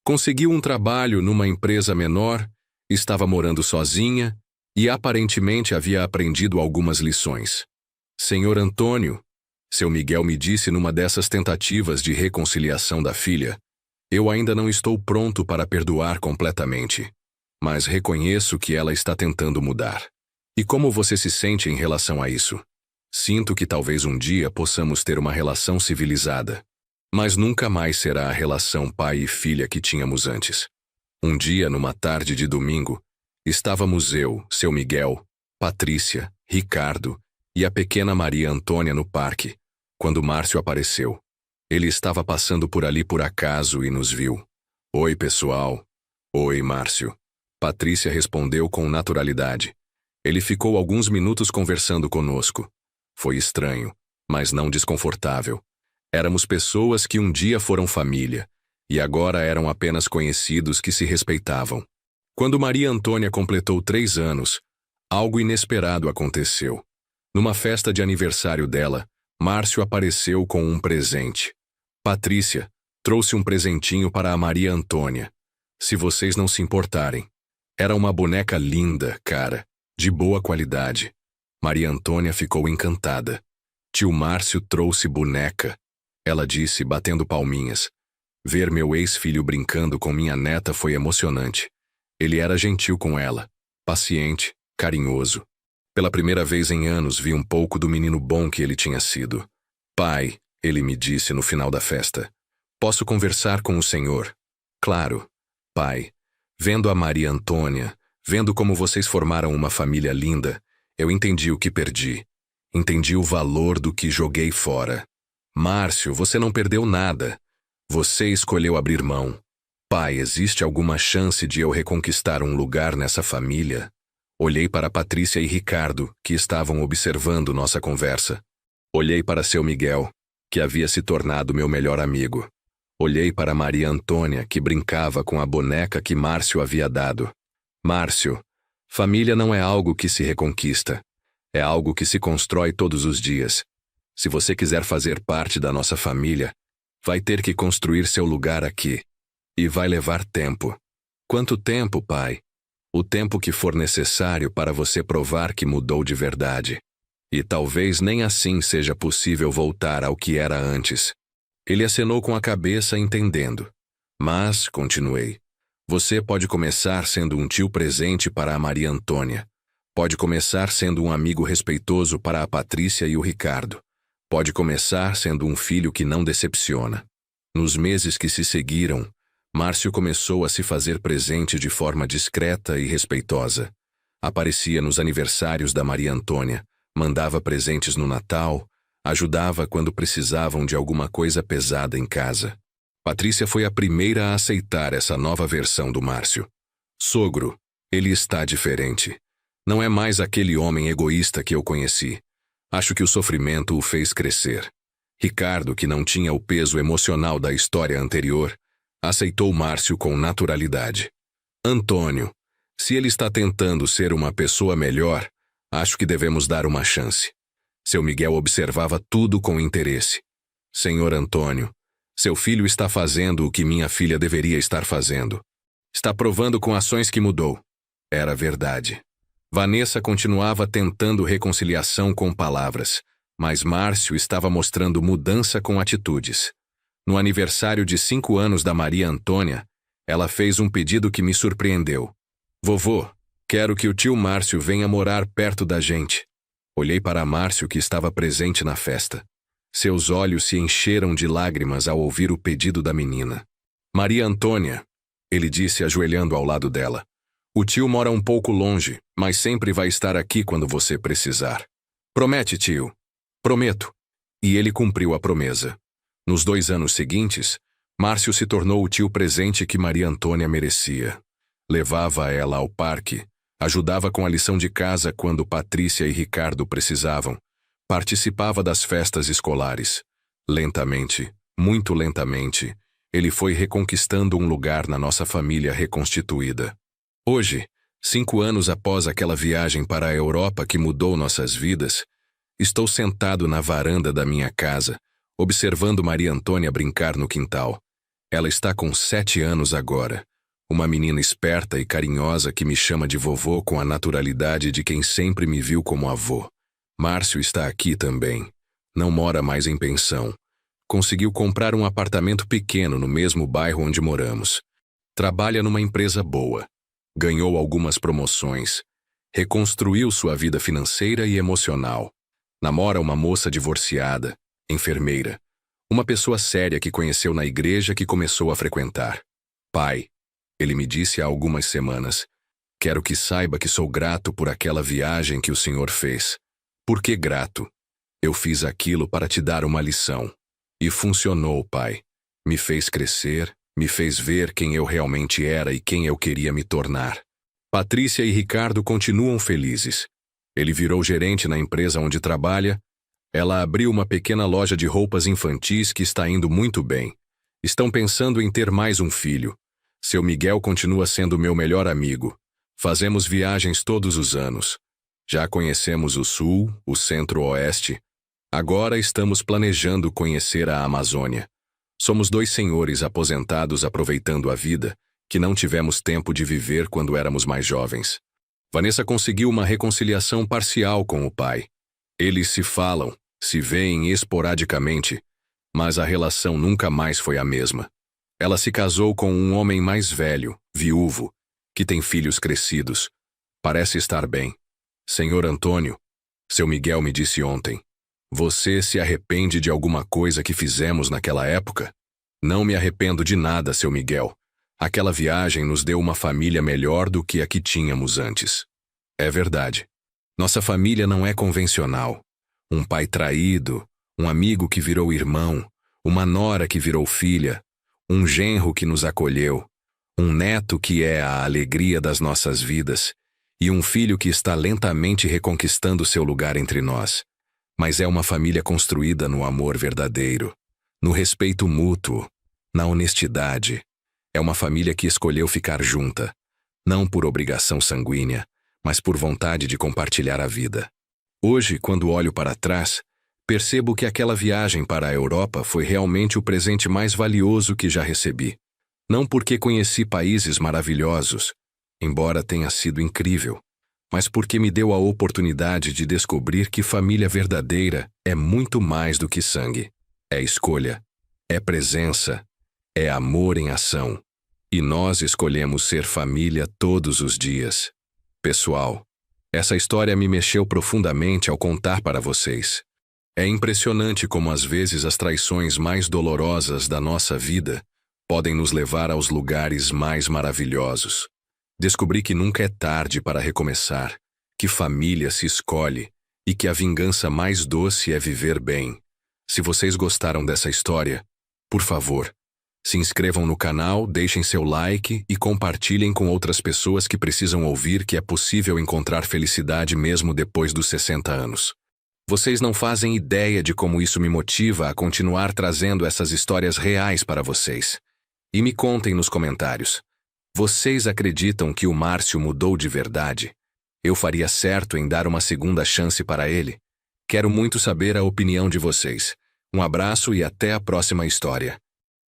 A: conseguiu um trabalho numa empresa menor, estava morando sozinha e aparentemente havia aprendido algumas lições. Senhor Antônio, seu Miguel me disse numa dessas tentativas de reconciliação da filha, eu ainda não estou pronto para perdoar completamente, mas reconheço que ela está tentando mudar. E como você se sente em relação a isso? Sinto que talvez um dia possamos ter uma relação civilizada, mas nunca mais será a relação pai e filha que tínhamos antes. Um dia, numa tarde de domingo, estávamos eu, seu Miguel, Patrícia, Ricardo e a pequena Maria Antônia no parque, quando Márcio apareceu. Ele estava passando por ali por acaso e nos viu. Oi, pessoal. Oi, Márcio. Patrícia respondeu com naturalidade. Ele ficou alguns minutos conversando conosco. Foi estranho, mas não desconfortável. Éramos pessoas que um dia foram família, e agora eram apenas conhecidos que se respeitavam. Quando Maria Antônia completou 3 anos, algo inesperado aconteceu. Numa festa de aniversário dela, Márcio apareceu com um presente. Patrícia trouxe um presentinho para a Maria Antônia. Se vocês não se importarem. Era uma boneca linda, cara, de boa qualidade. Maria Antônia ficou encantada. Tio Márcio trouxe boneca. Ela disse, batendo palminhas. Ver meu ex-filho brincando com minha neta foi emocionante. Ele era gentil com ela, paciente, carinhoso. Pela primeira vez em anos vi um pouco do menino bom que ele tinha sido. Pai, ele me disse no final da festa. Posso conversar com o senhor? Claro. Pai, vendo a Maria Antônia, vendo como vocês formaram uma família linda, eu entendi o que perdi. Entendi o valor do que joguei fora. Márcio, você não perdeu nada. Você escolheu abrir mão. Pai, existe alguma chance de eu reconquistar um lugar nessa família? Olhei para Patrícia e Ricardo, que estavam observando nossa conversa. Olhei para seu Miguel, que havia se tornado meu melhor amigo. Olhei para Maria Antônia, que brincava com a boneca que Márcio havia dado. Márcio, família não é algo que se reconquista. É algo que se constrói todos os dias. Se você quiser fazer parte da nossa família, Vai ter que construir seu lugar aqui. E vai levar tempo. Quanto tempo, pai? O tempo que for necessário para você provar que mudou de verdade. E talvez nem assim seja possível voltar ao que era antes. Ele acenou com a cabeça, entendendo. Mas, continuei, você pode começar sendo um tio presente para a Maria Antônia. Pode começar sendo um amigo respeitoso para a Patrícia e o Ricardo. Pode começar sendo um filho que não decepciona. Nos meses que se seguiram, Márcio começou a se fazer presente de forma discreta e respeitosa. Aparecia nos aniversários da Maria Antônia, mandava presentes no Natal, ajudava quando precisavam de alguma coisa pesada em casa. Patrícia foi a primeira a aceitar essa nova versão do Márcio. Sogro, ele está diferente. Não é mais aquele homem egoísta que eu conheci. Acho que o sofrimento o fez crescer. Ricardo, que não tinha o peso emocional da história anterior, aceitou Márcio com naturalidade. Antônio, se ele está tentando ser uma pessoa melhor, acho que devemos dar uma chance. Seu Miguel observava tudo com interesse. Senhor Antônio, seu filho está fazendo o que minha filha deveria estar fazendo. Está provando com ações que mudou. Era verdade. Vanessa continuava tentando reconciliação com palavras, mas Márcio estava mostrando mudança com atitudes. No aniversário de 5 anos da Maria Antônia, ela fez um pedido que me surpreendeu. Vovô, quero que o tio Márcio venha morar perto da gente. Olhei para Márcio, que estava presente na festa. Seus olhos se encheram de lágrimas ao ouvir o pedido da menina. Maria Antônia, ele disse ajoelhando ao lado dela. O tio mora um pouco longe, mas sempre vai estar aqui quando você precisar. Promete, tio? Prometo. E ele cumpriu a promessa. Nos 2 anos seguintes, Márcio se tornou o tio presente que Maria Antônia merecia. Levava ela ao parque, ajudava com a lição de casa quando Patrícia e Ricardo precisavam, participava das festas escolares. Lentamente, muito lentamente, ele foi reconquistando um lugar na nossa família reconstituída. Hoje, 5 anos após aquela viagem para a Europa que mudou nossas vidas, estou sentado na varanda da minha casa, observando Maria Antônia brincar no quintal. Ela está com 7 anos agora. Uma menina esperta e carinhosa que me chama de vovô com a naturalidade de quem sempre me viu como avô. Márcio está aqui também. Não mora mais em pensão. Conseguiu comprar um apartamento pequeno no mesmo bairro onde moramos. Trabalha numa empresa boa. Ganhou algumas promoções. Reconstruiu sua vida financeira e emocional. Namora uma moça divorciada, enfermeira. Uma pessoa séria que conheceu na igreja que começou a frequentar. Pai, ele me disse há algumas semanas, quero que saiba que sou grato por aquela viagem que o senhor fez. Por que grato? Eu fiz aquilo para te dar uma lição. E funcionou, pai. Me fez crescer, me fez ver quem eu realmente era e quem eu queria me tornar. Patrícia e Ricardo continuam felizes. Ele virou gerente na empresa onde trabalha. Ela abriu uma pequena loja de roupas infantis que está indo muito bem. Estão pensando em ter mais um filho. Seu Miguel continua sendo meu melhor amigo. Fazemos viagens todos os anos. Já conhecemos o Sul, o Centro-Oeste. Agora estamos planejando conhecer a Amazônia. Somos 2 senhores aposentados aproveitando a vida, que não tivemos tempo de viver quando éramos mais jovens. Vanessa conseguiu uma reconciliação parcial com o pai. Eles se falam, se veem esporadicamente, mas a relação nunca mais foi a mesma. Ela se casou com um homem mais velho, viúvo, que tem filhos crescidos. Parece estar bem. Senhor Antônio, seu Miguel me disse ontem, você se arrepende de alguma coisa que fizemos naquela época? Não me arrependo de nada, seu Miguel. Aquela viagem nos deu uma família melhor do que a que tínhamos antes. É verdade. Nossa família não é convencional. Um pai traído, um amigo que virou irmão, uma nora que virou filha, um genro que nos acolheu, um neto que é a alegria das nossas vidas e um filho que está lentamente reconquistando seu lugar entre nós. Mas é uma família construída no amor verdadeiro, no respeito mútuo, na honestidade. É uma família que escolheu ficar junta, não por obrigação sanguínea, mas por vontade de compartilhar a vida. Hoje, quando olho para trás, Percebo que aquela viagem para a Europa foi realmente o presente mais valioso que já recebi. Não porque conheci países maravilhosos, embora tenha sido incrível, mas porque me deu a oportunidade de descobrir que família verdadeira é muito mais do que sangue. É escolha, é presença, é amor em ação. E nós escolhemos ser família todos os dias. Pessoal, essa história me mexeu profundamente ao contar para vocês. É impressionante como às vezes as traições mais dolorosas da nossa vida podem nos levar aos lugares mais maravilhosos. Descobri que nunca é tarde para recomeçar, que família se escolhe e que a vingança mais doce é viver bem. Se vocês gostaram dessa história, por favor, se inscrevam no canal, deixem seu like e compartilhem com outras pessoas que precisam ouvir que é possível encontrar felicidade mesmo depois dos 60 anos. Vocês não fazem ideia de como isso me motiva a continuar trazendo essas histórias reais para vocês. E me contem nos comentários. Vocês acreditam que o Márcio mudou de verdade? Eu faria certo em dar uma segunda chance para ele? Quero muito saber a opinião de vocês. Um abraço e até a próxima história.